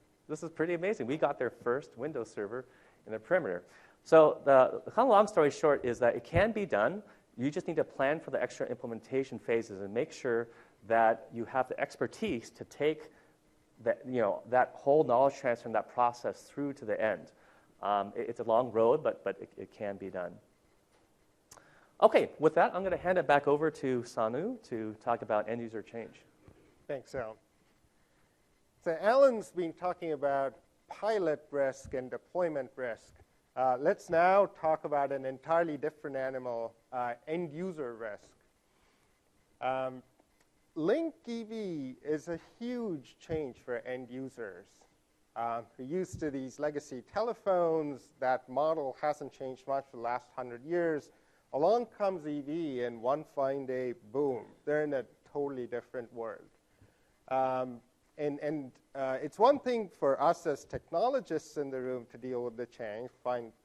pretty amazing. We got their first Windows server in the perimeter. So the kind of long story short is that it can be done. You just need to plan for the extra implementation phases and make sure that you have the expertise to take that whole knowledge transfer and that process through to the end. It's a long road, but it can be done. Okay, with that, I'm going to hand it back over to Sanu to talk about end user change. Thanks, Alan. So Alan's been talking about pilot risk and deployment risk. Let's now talk about an entirely different animal, end user risk. Lync EV is a huge change for end users. We're used to these legacy telephones. That model hasn't changed much for the last 100 years. Along comes EV, and one fine day, boom, they're in a totally different world. It's one thing for us as technologists in the room to deal with the change.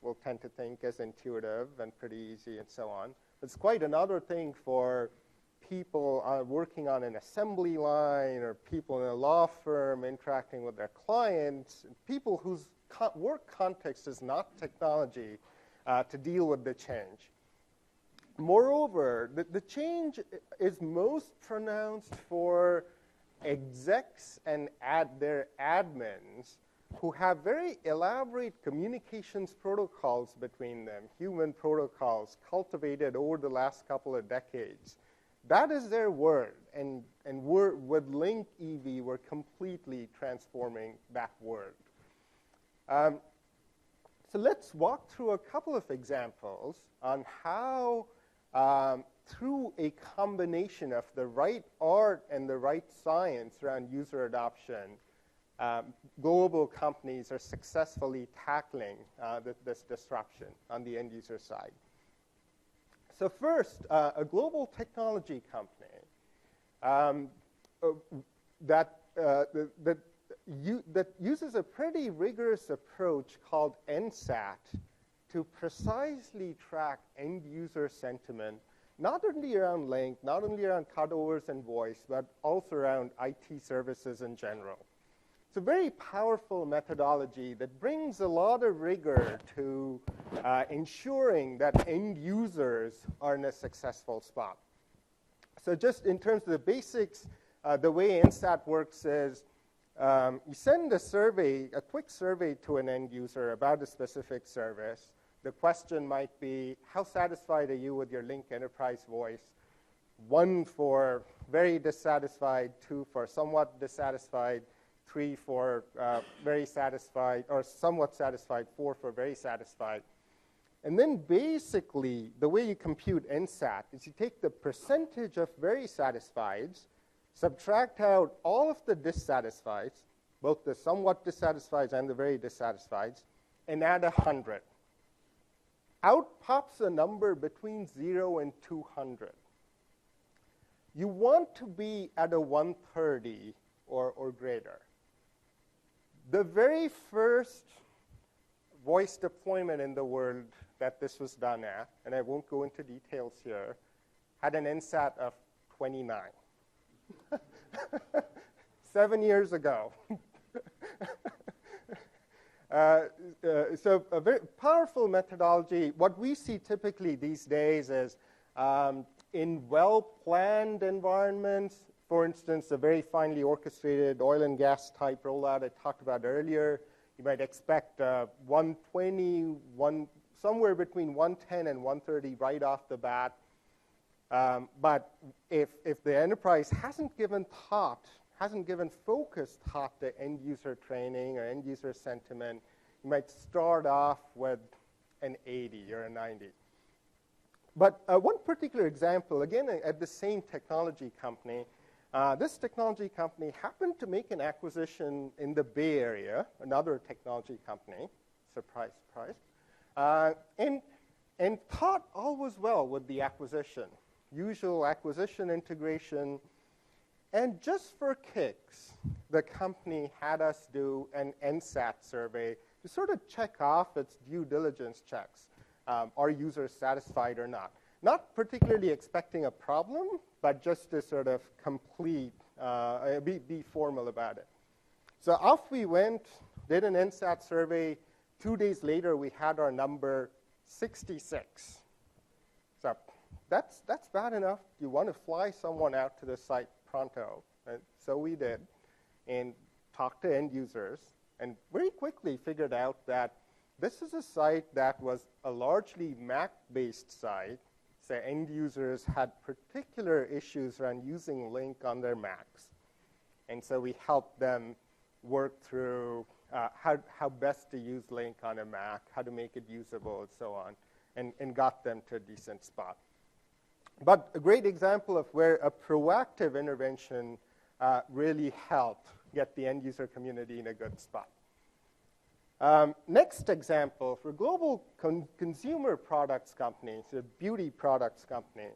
We'll tend to think as intuitive and pretty easy and so on. It's quite another thing for people working on an assembly line or people in a law firm interacting with their clients, people whose work context is not technology to deal with the change. Moreover, the change is most pronounced for execs and their admins who have very elaborate communications protocols between them, human protocols cultivated over the last couple of decades. That is their world, and with Lync EV, we're completely transforming that world. So let's walk through a couple of examples on how through a combination of the right art and the right science around user adoption, global companies are successfully tackling this disruption on the end user side. So first, a global technology company that uses a pretty rigorous approach called NSAT to precisely track end user sentiment, not only around Lync, not only around cutovers and voice, but also around IT services in general. It's a very powerful methodology that brings a lot of rigor to ensuring that end users are in a successful spot. So just in terms of the basics, the way NSAT works is you send a survey, a quick survey to an end user about a specific service. The question might be, how satisfied are you with your Lync Enterprise Voice? 1 for very dissatisfied, 2 for somewhat dissatisfied, 3 for very satisfied, or somewhat satisfied, 4 for very satisfied. And then basically, the way you compute NSAT is you take the percentage of very satisfieds, subtract out all of the dissatisfieds, both the somewhat dissatisfieds and the very dissatisfieds, and add 100. Out pops a number between 0 and 200. You want to be at a 130 or greater. The very first voice deployment in the world that this was done at, and I won't go into details here, had an NSAT of 29. 7 years ago. So a very powerful methodology. What we see typically these days is in well-planned environments, for instance, a very finely orchestrated oil and gas type rollout I talked about earlier, you might expect 120, somewhere between 110 and 130 right off the bat. But if the enterprise hasn't given focused thought to end user training or end user sentiment, you might start off with an 80 or a 90. But one particular example, again, at the same technology company, this technology company happened to make an acquisition in the Bay Area, another technology company, surprise, surprise, and thought all was well with the acquisition. Usual acquisition integration. And just for kicks, the company had us do an NSAT survey to sort of check off its due diligence checks. Are users satisfied or not? Not particularly expecting a problem, but just to sort of complete, be formal about it. So off we went, did an NSAT survey. 2 days later, we had our number 66. So that's bad enough. You want to fly someone out to the site pronto. And so we did, and talked to end users, and very quickly figured out that this is a site that was a largely Mac-based site. So end users had particular issues around using Lync on their Macs. And so we helped them work through how best to use Lync on a Mac, how to make it usable, and so on, and got them to a decent spot. But a great example of where a proactive intervention really helped get the end user community in a good spot. Next example, for a global consumer products company, it's a beauty products company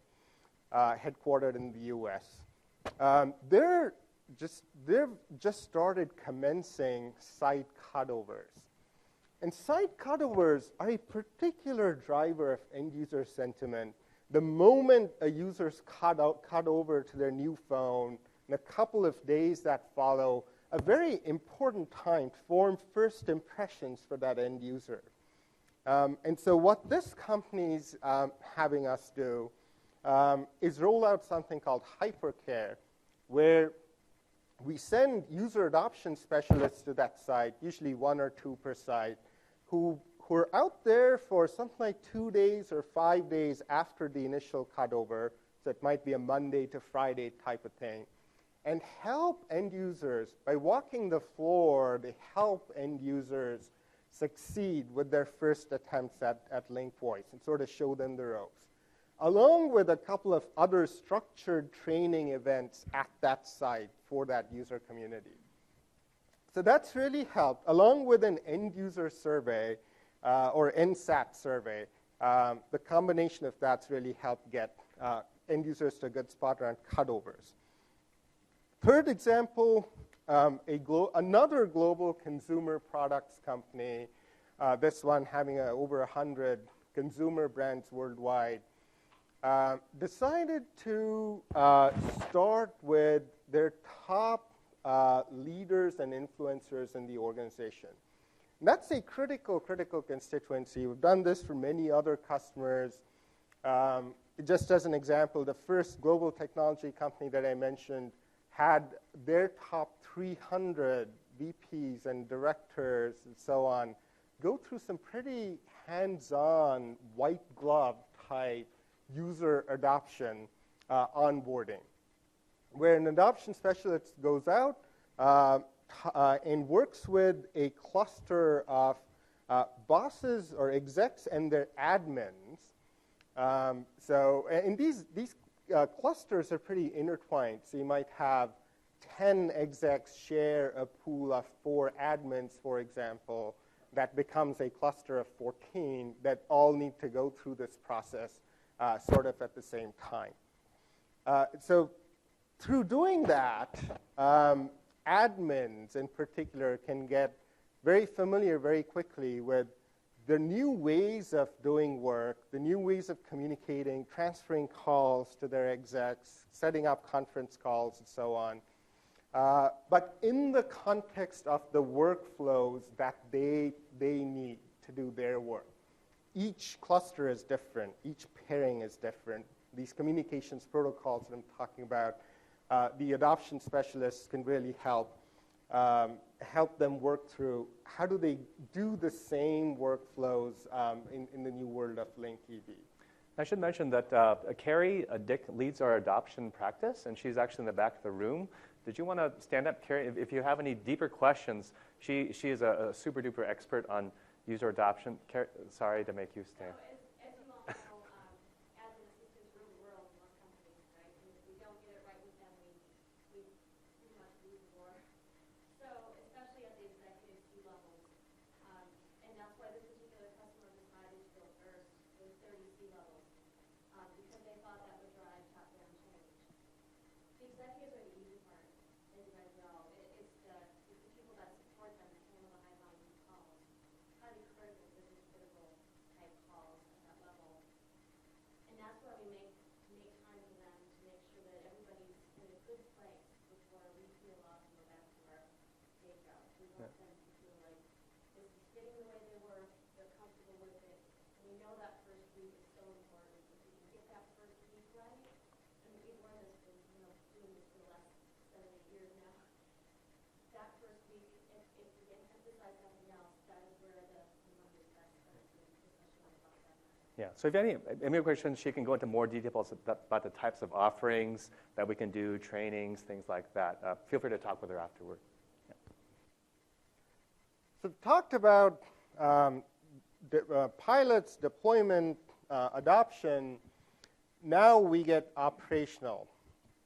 headquartered in the US. They've just started commencing site cutovers. And site cutovers are a particular driver of end user sentiment. The moment a user's cut over to their new phone, in a couple of days that follow, a very important time to form first impressions for that end user. And so what this company's having us do is roll out something called hypercare, where we send user adoption specialists to that site, usually 1 or 2 per site, who are out there for something like 2 days or 5 days after the initial cutover. So it might be a Monday to Friday type of thing. And help end users, by walking the floor, they help end users succeed with their first attempts at Lync Voice and sort of show them the ropes, along with a couple of other structured training events at that site for that user community. So that's really helped, along with an end user survey or NSAT survey. The combination of that's really helped get end users to a good spot around cutovers. Third example, another global consumer products company, this one having over 100 consumer brands worldwide, decided to start with their top leaders and influencers in the organization. And that's a critical constituency. We've done this for many other customers. Just as an example, the first global technology company that I mentioned had their top 300 VPs and directors and so on go through some pretty hands-on, white glove type user adoption onboarding, where an adoption specialist goes out and works with a cluster of bosses or execs and their admins. And these clusters are pretty intertwined. So you might have 10 execs share a pool of 4 admins, for example. That becomes a cluster of 14 that all need to go through this process sort of at the same time. So through doing that, admins in particular can get very familiar very quickly with the new ways of doing work, the new ways of communicating, transferring calls to their execs, setting up conference calls, and so on. But in the context of the workflows that they need to do their work. Each cluster is different. Each pairing is different. These communications protocols that I'm talking about, the adoption specialists can really help them work through how do they do the same workflows in the new world of Lync EB. I should mention that Carrie Dick leads our adoption practice, and she's actually in the back of the room. Did you want to stand up, Carrie? If you have any deeper questions, she is a super duper expert on user adoption. Carrie, sorry to make you stand. So as you all know, admin assistants rule the world in most companies, right? And if we don't get it right with them, we pretty much lose the war. So especially at the executive C levels, and that's why this particular customer decided to go first with 30 C levels, because they thought that would drive top-down change. The executives are the easy part, as you guys know. It's the people that support them that handle the high volume calls. Highly critical, business critical type calls at that level. And that's why we make time for them to make sure that everybody's in a good place before we feel off and go back to our day jobs. We want them to feel like this is fitting the way they work, they're comfortable with it. And we know that first week is so important. If we can get that first week right, and we've learned this from doing this for the last 7 or 8 years now. That first week, if we can emphasize nothing else, that is where the numbers best start to, especially when we talk about that. Yeah, so if you have any questions, she can go into more details about the types of offerings that we can do, trainings, things like that. Feel free to talk with her afterward. Yeah. So talked about pilots, deployment, adoption. Now we get operational.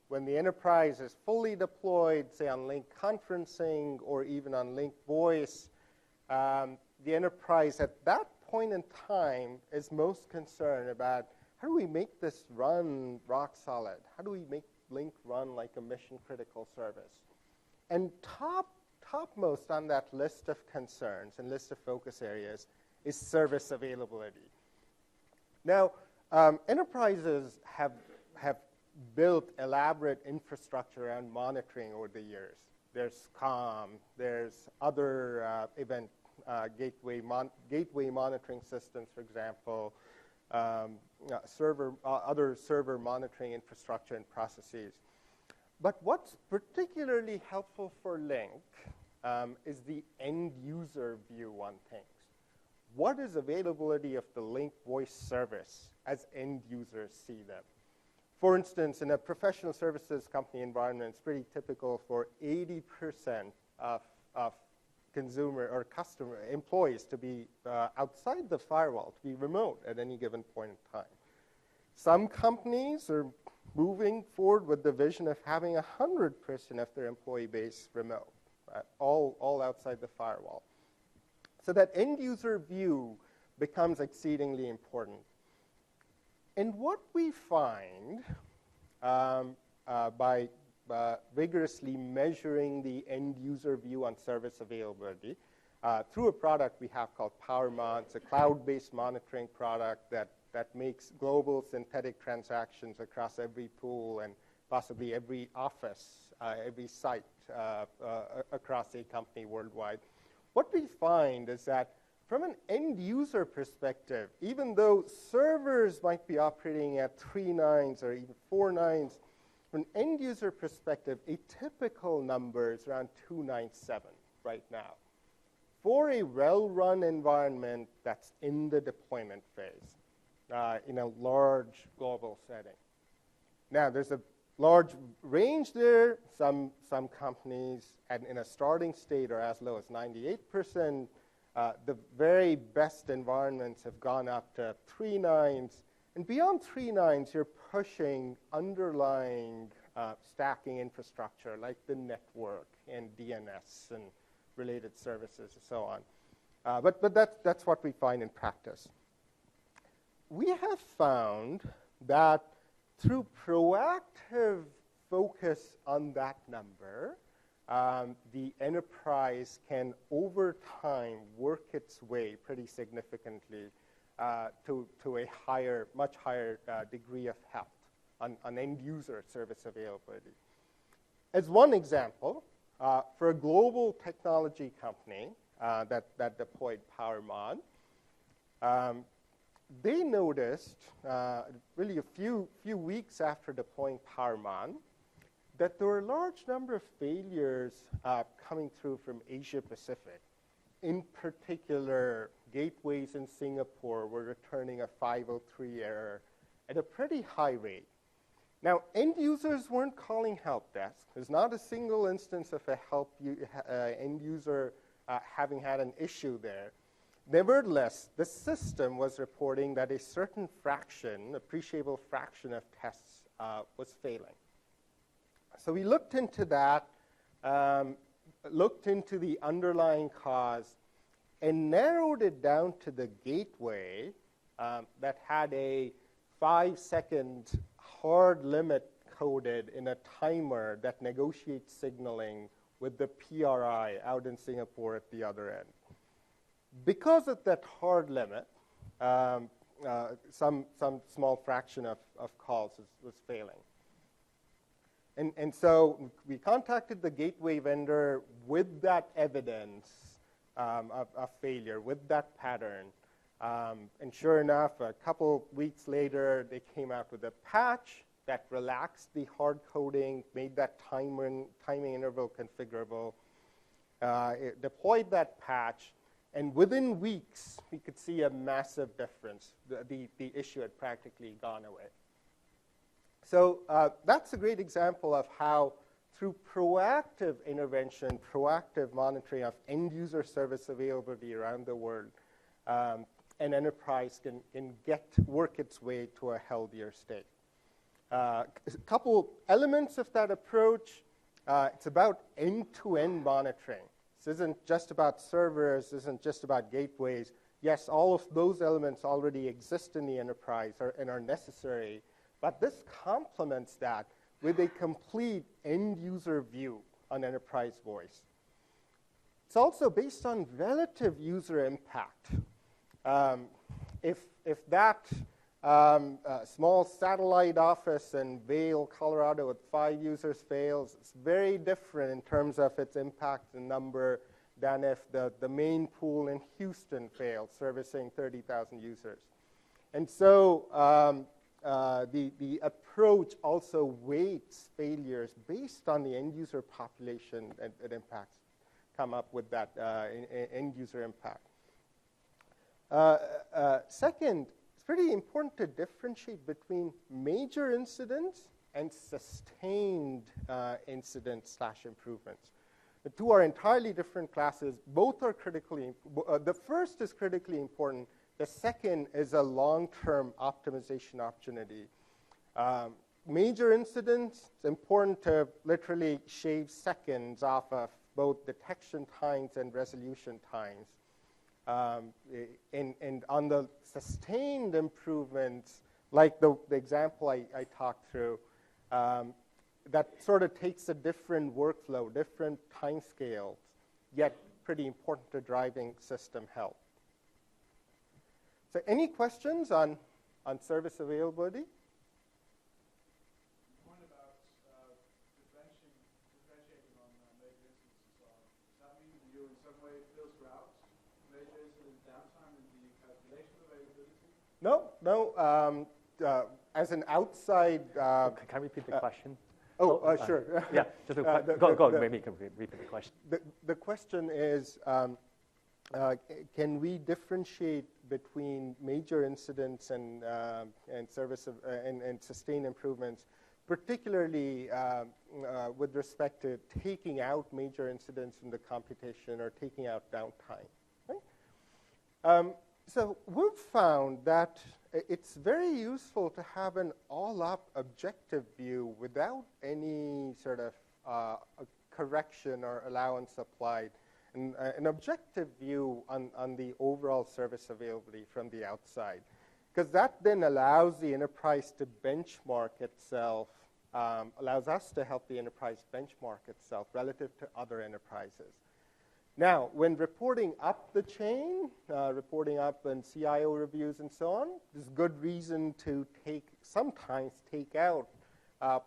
When the enterprise is fully deployed, say on Lync conferencing or even on Lync voice, the enterprise at that point in time is most concerned about how do we make this run rock solid? How do we make Lync run like a mission critical service? And topmost on that list of concerns and list of focus areas is service availability. Now, enterprises have built elaborate infrastructure around monitoring over the years. There's COM, there's other event gateway monitoring systems, for example, other server monitoring infrastructure and processes. But what's particularly helpful for Lync is the end user view on things. What is availability of the Lync voice service as end users see them? For instance, in a professional services company environment, it's pretty typical for 80% of consumer or customer employees to be outside the firewall, to be remote at any given point in time. Some companies are moving forward with the vision of having 100% of their employee base remote, all outside the firewall. So that end user view becomes exceedingly important. And what we find by vigorously measuring the end user view on service availability through a product we have called PowerMon. It's a cloud-based monitoring product that makes global synthetic transactions across every pool and possibly every office, every site across a company worldwide. What we find is that from an end user perspective, even though servers might be operating at 3 nines or even 4 nines, from an end user perspective, a typical number is around 297 right now for a well-run environment that's in the deployment phase in a large global setting. Now, there's a large range there. Some companies in a starting state are as low as 98%. The very best environments have gone up to 3 nines. And beyond 3 nines, you're pushing underlying stacking infrastructure like the network and DNS and related services and so on. But that's what we find in practice. We have found that through proactive focus on that number, the enterprise can, over time, work its way pretty significantly to a much higher degree of health on end-user service availability. As one example, for a global technology company that deployed PowerMon, they noticed, really a few weeks after deploying PowerMon, that there were a large number of failures coming through from Asia Pacific. In particular, gateways in Singapore were returning a 503 error at a pretty high rate. Now, end users weren't calling help desk. There's not a single instance of a end user having had an issue there. Nevertheless, the system was reporting that a certain fraction, appreciable fraction of tests was failing. So we looked into that, looked into the underlying cause, and narrowed it down to the gateway that had a 5-second hard limit coded in a timer that negotiates signaling with the PRI out in Singapore at the other end. Because of that hard limit, some small fraction of calls was failing. And so we contacted the gateway vendor with that evidence of failure, with that pattern. And sure enough, a couple weeks later, they came out with a patch that relaxed the hard coding, made that timing interval configurable, deployed that patch, and within weeks, we could see a massive difference. The issue had practically gone away. So that's a great example of how, through proactive intervention, proactive monitoring of end-user service availability around the world, an enterprise can work its way to a healthier state. A couple elements of that approach. It's about end-to-end monitoring. This isn't just about servers. This isn't just about gateways. Yes, all of those elements already exist in the enterprise and are necessary. But this complements that with a complete end-user view on enterprise voice. It's also based on relative user impact. If that small satellite office in Vail, Colorado with 5 users fails, it's very different in terms of its impact and number than if the main pool in Houston fails, servicing 30,000 users. And so the approach also weights failures based on the end-user population it impacts, come up with that end-user impact. Second, it's pretty important to differentiate between major incidents and sustained incidents/improvements. The two are entirely different classes. Both are critically, the first is critically important. The second is a long-term optimization opportunity. Major incidents, it's important to literally shave seconds off of both detection times and resolution times. And on the sustained improvements, like the example I talked through, that sort of takes a different workflow, different time scales, yet pretty important to driving system health. So any questions on service availability? Point about differentiating on major incidents and so on. Does that mean that you in some way filter out major incident downtime in the calculation of availability? No. As an outside... Can I repeat the question? Sure. Yeah, just go. Maybe you can repeat the question. The question is, can we differentiate between major incidents and service and sustained improvements, particularly with respect to taking out major incidents in the computation or taking out downtime? Right? So we've found that it's very useful to have an all-up objective view without any sort of correction or allowance applied, and an objective view on the overall service availability from the outside. Because that then allows the enterprise to benchmark itself, allows us to help the enterprise benchmark itself relative to other enterprises. Now, when reporting up the chain, reporting up in CIO reviews and so on, there's good reason to sometimes take out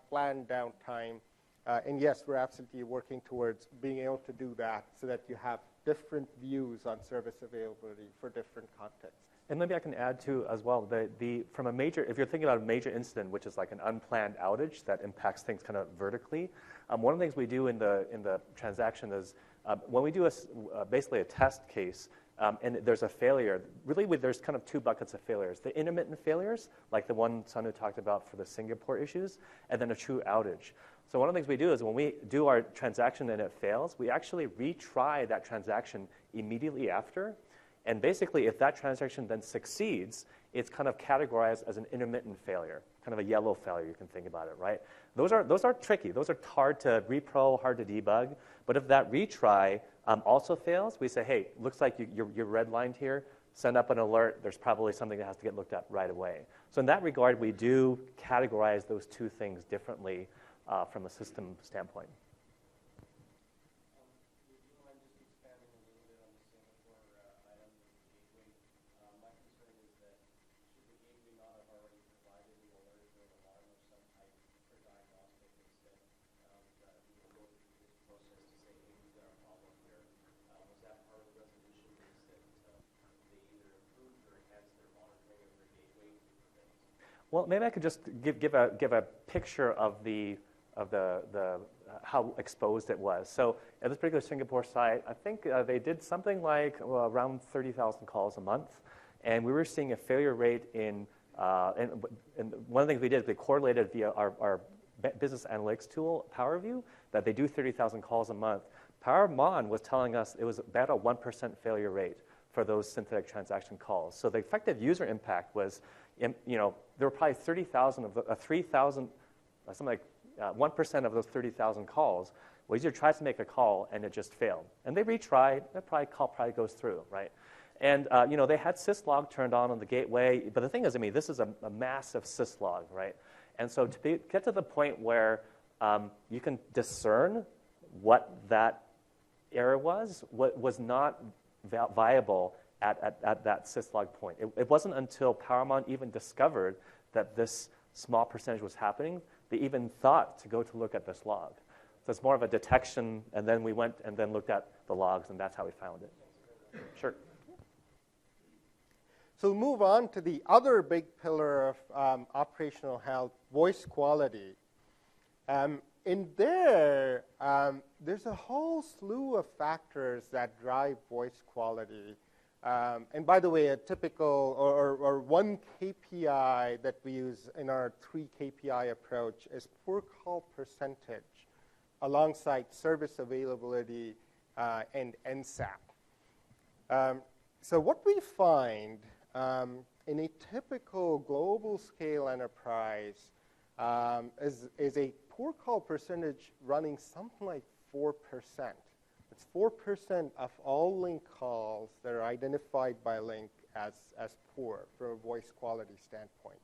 planned downtime. And yes, we're absolutely working towards being able to do that so that you have different views on service availability for different contexts. And maybe I can add too as well, from a major, if you're thinking about a major incident, which is like an unplanned outage that impacts things kind of vertically, one of the things we do in the transaction is when we do basically a test case and there's a failure, really there's kind of two buckets of failures. The intermittent failures, like the one Sanu talked about for the Singapore issues, and then a true outage. So one of the things we do is when we do our transaction and it fails, we actually retry that transaction immediately after. And basically, if that transaction then succeeds, it's kind of categorized as an intermittent failure, kind of a yellow failure, you can think about it, right? Those are tricky. Those are hard to repro, hard to debug. But if that retry also fails, we say, hey, looks like you're redlined here. Send up an alert. There's probably something that has to get looked at right away. So in that regard, we do categorize those two things differently from a system standpoint. Would you mind just expanding a little bit on the Singapore item with the gateway? My concern is that should the gateway not have already provided the alert or an alarm of some type for diagnostic instead of go through this process to say, hey, we've got a problem here? Was that part of the resolution? Is that they either improved or enhanced their monitoring of their gateway things? Well, maybe I could just give a picture of how exposed it was. So at this particular Singapore site, I think they did something like around 30,000 calls a month, and we were seeing a failure rate in. And one of the things we did is we correlated via our business analytics tool, PowerView, that they do 30,000 calls a month. PowerMon was telling us it was about a 1% failure rate for those synthetic transaction calls. So the effective user impact was, there were probably 30,000 of the 3,000, something like 1% of those 30,000 calls. Well, user tries to make a call and it just failed, and they retried. That call probably goes through, right? And they had syslog turned on the gateway, but the thing is, this is a massive syslog, right? And so to get to the point where you can discern what that error was not viable at that syslog point. It wasn't until PowerMon even discovered that this small percentage was happening, they even thought to go to look at this log. So it's more of a detection, and then we went and then looked at the logs, and that's how we found it. Sure. So we'll move on to the other big pillar of operational health, voice quality. In there, there's a whole slew of factors that drive voice quality. And by the way, a typical or one KPI that we use in our 3 KPI approach is poor call percentage alongside service availability and NSAP. So what we find in a typical global scale enterprise is a poor call percentage running something like 4%. It's 4% of all Lync calls that are identified by Lync as poor from a voice quality standpoint.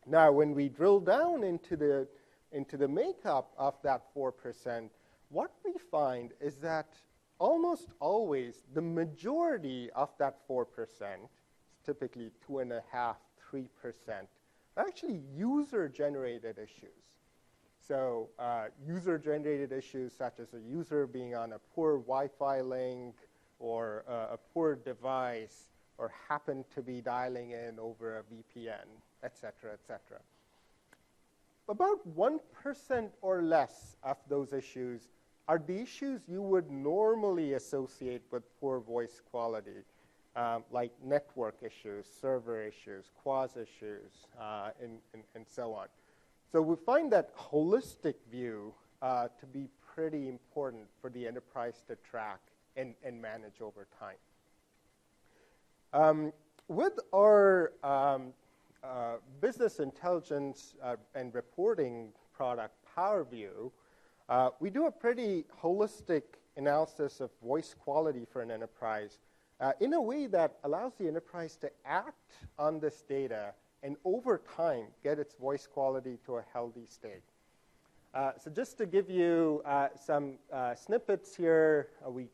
Now, when we drill down into the into the makeup of that 4%, what we find is that almost always the majority of that 4%, typically 2.5%, 3%, are actually user-generated issues. So user-generated issues such as a user being on a poor Wi-Fi link or a poor device or happen to be dialing in over a VPN, et cetera, et cetera. About 1% or less of those issues are the issues you would normally associate with poor voice quality, like network issues, server issues, QoS issues, and so on. So we find that holistic view to be pretty important for the enterprise to track and manage over time. With our business intelligence and reporting product, PowerView, we do a pretty holistic analysis of voice quality for an enterprise in a way that allows the enterprise to act on this data and over time get its voice quality to a healthy state. So just to give you some snippets here, we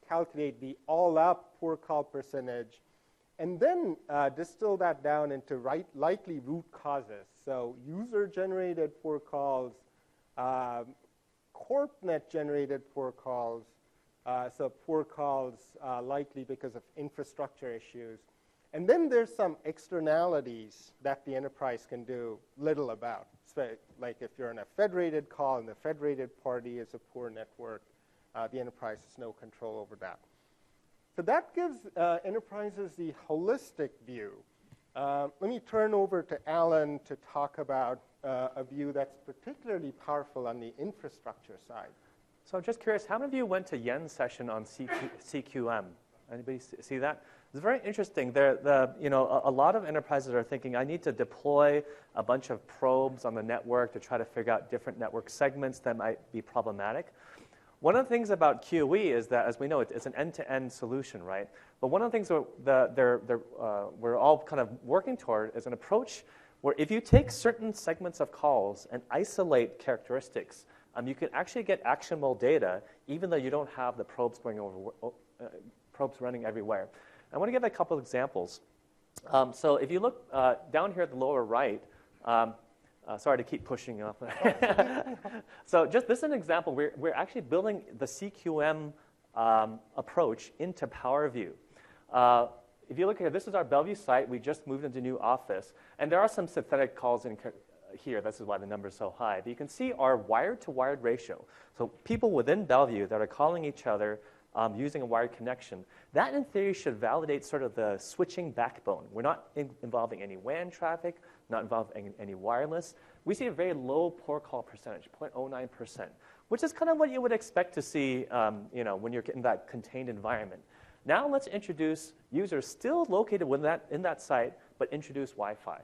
calculate the all-up poor call percentage and then distill that down into likely root causes. So user-generated poor calls, CorpNet-generated poor calls, so poor calls likely because of infrastructure issues. And then there's some externalities that the enterprise can do little about. So like if you're on a federated call and the federated party is a poor network, the enterprise has no control over that. So that gives enterprises the holistic view. Let me turn over to Alan to talk about a view that's particularly powerful on the infrastructure side. So I'm just curious, how many of you went to Yen's session on CQM? Anybody see that? It's very interesting. A lot of enterprises are thinking, I need to deploy a bunch of probes on the network to try to figure out different network segments that might be problematic. One of the things about QoE is that, as we know, it's an end-to-end solution, right? But one of the things that we're all kind of working toward is an approach where if you take certain segments of calls and isolate characteristics, you can actually get actionable data even though you don't have the probes probes running everywhere. I want to give a couple of examples. So if you look down here at the lower right, sorry to keep pushing up. So just this is an example. We're actually building the CQM approach into PowerView. If you look here, this is our Bellevue site. We just moved into new office. And there are some synthetic calls in here. This is why the number is so high. But you can see our wired-to-wired ratio. So people within Bellevue that are calling each other using a wired connection. That, in theory, should validate sort of the switching backbone. We're not involving any WAN traffic, not involving any wireless. We see a very low poor call percentage, 0.09%, which is kind of what you would expect to see when you're in that contained environment. Now let's introduce users still located in that site, but introduce Wi-Fi.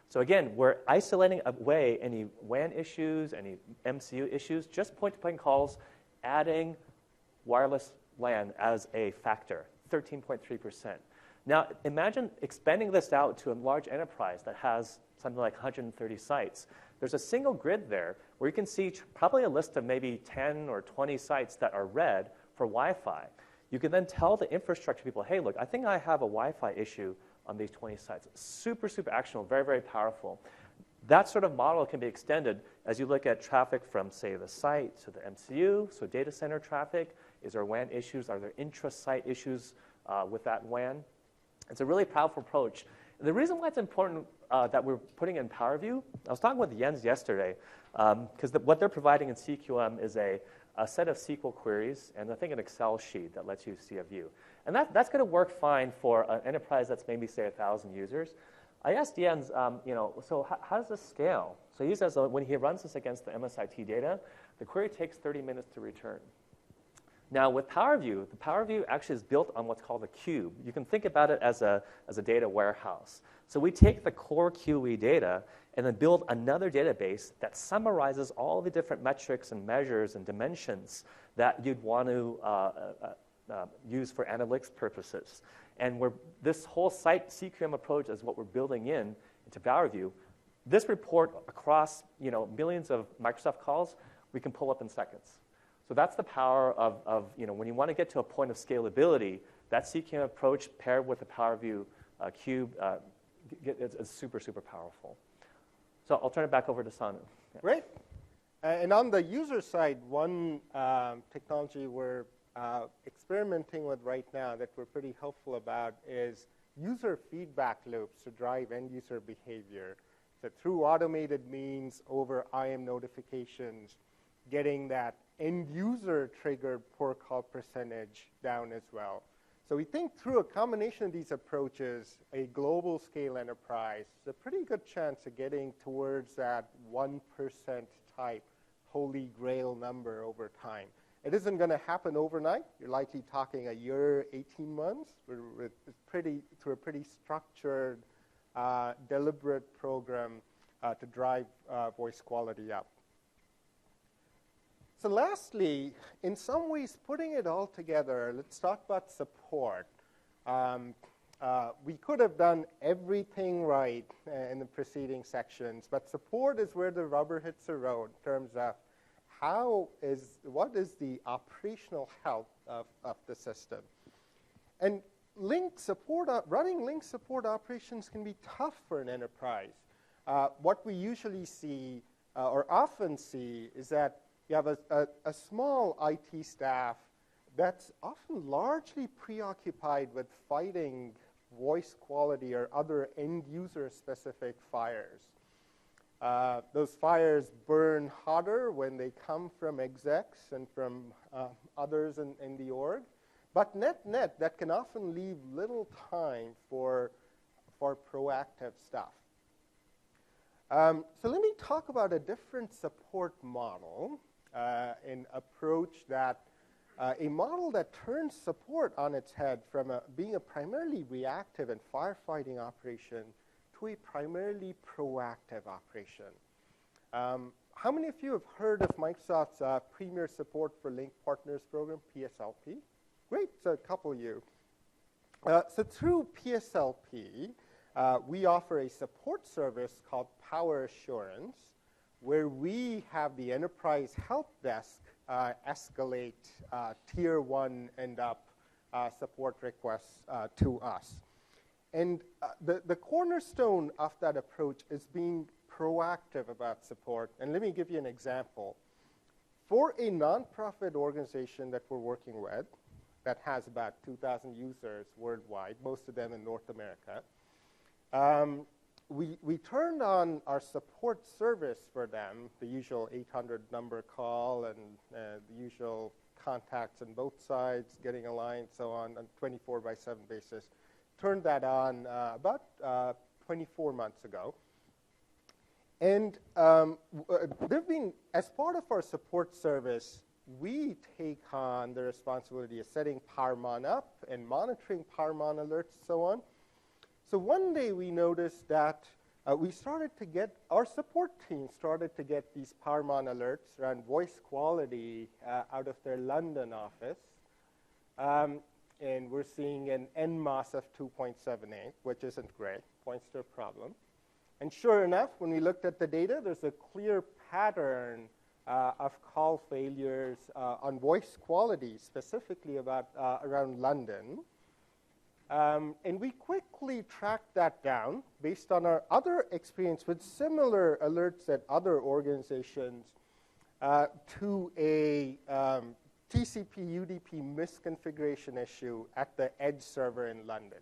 So again, we're isolating away any WAN issues, any MCU issues, just point-to-point calls, adding wireless LAN as a factor, 13.3%. Now, imagine expanding this out to a large enterprise that has something like 130 sites. There's a single grid there where you can see probably a list of maybe 10 or 20 sites that are red for Wi-Fi. You can then tell the infrastructure people, hey, look, I think I have a Wi-Fi issue on these 20 sites. Super, super actionable, very, very powerful. That sort of model can be extended as you look at traffic from, say, the site to the MCU, so data center traffic. Is there WAN issues? Are there intra-site issues with that WAN? It's a really powerful approach. And the reason why it's important that we're putting in PowerView, I was talking with Jens yesterday, because what they're providing in CQM is a set of SQL queries and I think an Excel sheet that lets you see a view. And that's going to work fine for an enterprise that's maybe, say, 1,000 users. I asked Jens, so how does this scale? So he says when he runs this against the MSIT data, the query takes 30 minutes to return. Now, with PowerView, the PowerView actually is built on what's called a cube. You can think about it as a data warehouse. So we take the core QoE data and then build another database that summarizes all the different metrics and measures and dimensions that you'd want to use for analytics purposes. And this whole site CQM approach is what we're building into PowerView. This report across millions of Microsoft calls, we can pull up in seconds. So that's the power of when you want to get to a point of scalability, that CKM approach paired with the PowerView cube is super, super powerful. So I'll turn it back over to Sanu. Yeah. Great. And on the user side, one technology we're experimenting with right now that we're pretty hopeful about is user feedback loops to drive end-user behavior. So through automated means over IM notifications, getting that end-user triggered poor call percentage down as well. So we think through a combination of these approaches, a global scale enterprise, there's a pretty good chance of getting towards that 1% type holy grail number over time. It isn't going to happen overnight. You're likely talking a year, 18 months. Through a pretty structured, deliberate program to drive voice quality up. So lastly, in some ways, putting it all together, let's talk about support. We could have done everything right in the preceding sections, but support is where the rubber hits the road in terms of what is the operational health of the system. And running Lync support operations can be tough for an enterprise. What we usually see, or often see, is that you have a small IT staff that's often largely preoccupied with fighting voice quality or other end-user specific fires. Those fires burn hotter when they come from execs and from others in the org. But net, that can often leave little time for proactive stuff. So let me talk about a different support model, an approach that, a model that turns support on its head from being a primarily reactive and firefighting operation to a primarily proactive operation. How many of you have heard of Microsoft's Premier Support for Lync Partners program, PSLP? Great, so a couple of you. So through PSLP, we offer a support service called Power Assurance, where we have the enterprise help desk escalate tier 1 and up support requests to us. And the cornerstone of that approach is being proactive about support. And let me give you an example. For a nonprofit organization that we're working with that has about 2,000 users worldwide, most of them in North America, we turned on our support service for them, the usual 800 number call and the usual contacts on both sides, getting aligned, so on 24/7 basis. Turned that on about 24 months ago. And there've been, as part of our support service, we take on the responsibility of setting PowerMon up and monitoring PowerMon alerts and so on. So one day we noticed that our support team started to get these PowerMon alerts around voice quality out of their London office. And we're seeing an NMOS of 2.78, which isn't great, points to a problem. And sure enough, when we looked at the data, there's a clear pattern of call failures on voice quality, specifically around London. And we quickly tracked that down based on our other experience with similar alerts at other organizations to a TCP UDP misconfiguration issue at the Edge server in London.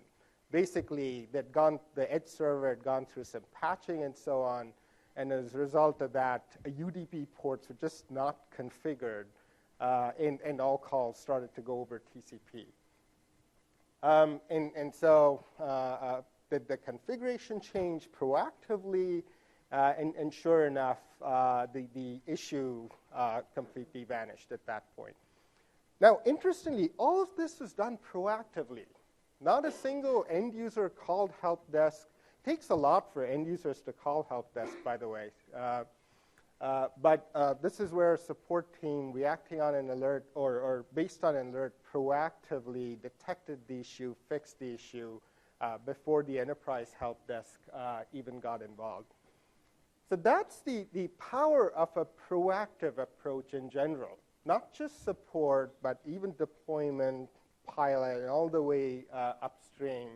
Basically, the Edge server had gone through some patching and so on, and as a result of that, UDP ports were just not configured, and all calls started to go over TCP. And so the configuration changed proactively, and sure enough, the issue completely vanished at that point. Now, interestingly, all of this was done proactively. Not a single end user called help desk. It takes a lot for end users to call help desk, by the way. But this is where a support team reacting on an alert or based on an alert proactively detected the issue, fixed the issue before the enterprise help desk even got involved. So that's the power of a proactive approach in general. Not just support, but even deployment, pilot, and all the way upstream.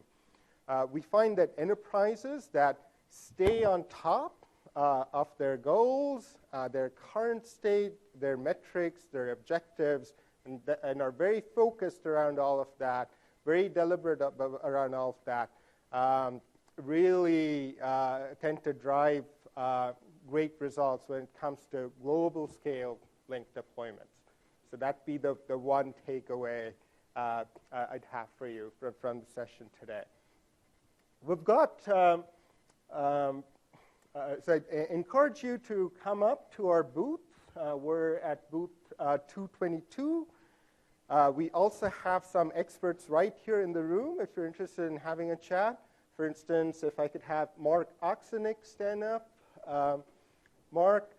We find that enterprises that stay on top of their goals, their current state, their metrics, their objectives, and are very focused around all of that, very deliberate around all of that, really tend to drive great results when it comes to global scale Lync deployments. So that'd be the one takeaway I'd have for you from the session today. We've got, so I encourage you to come up to our booth. We're at booth 222. We also have some experts right here in the room if you're interested in having a chat. For instance, if I could have Mark Oxenick stand up. Mark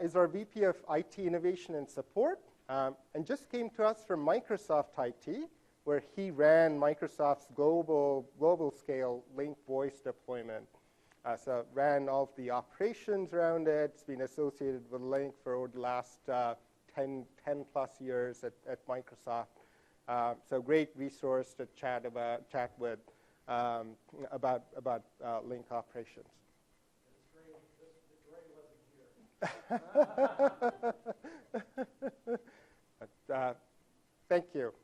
is our VP of IT Innovation and Support, and just came to us from Microsoft IT, where he ran Microsoft's global scale Lync voice deployment. So ran all of the operations around it. It's been associated with Lync for over the last 10 plus years at Microsoft. So great resource to chat with about Lync operations. Thank you.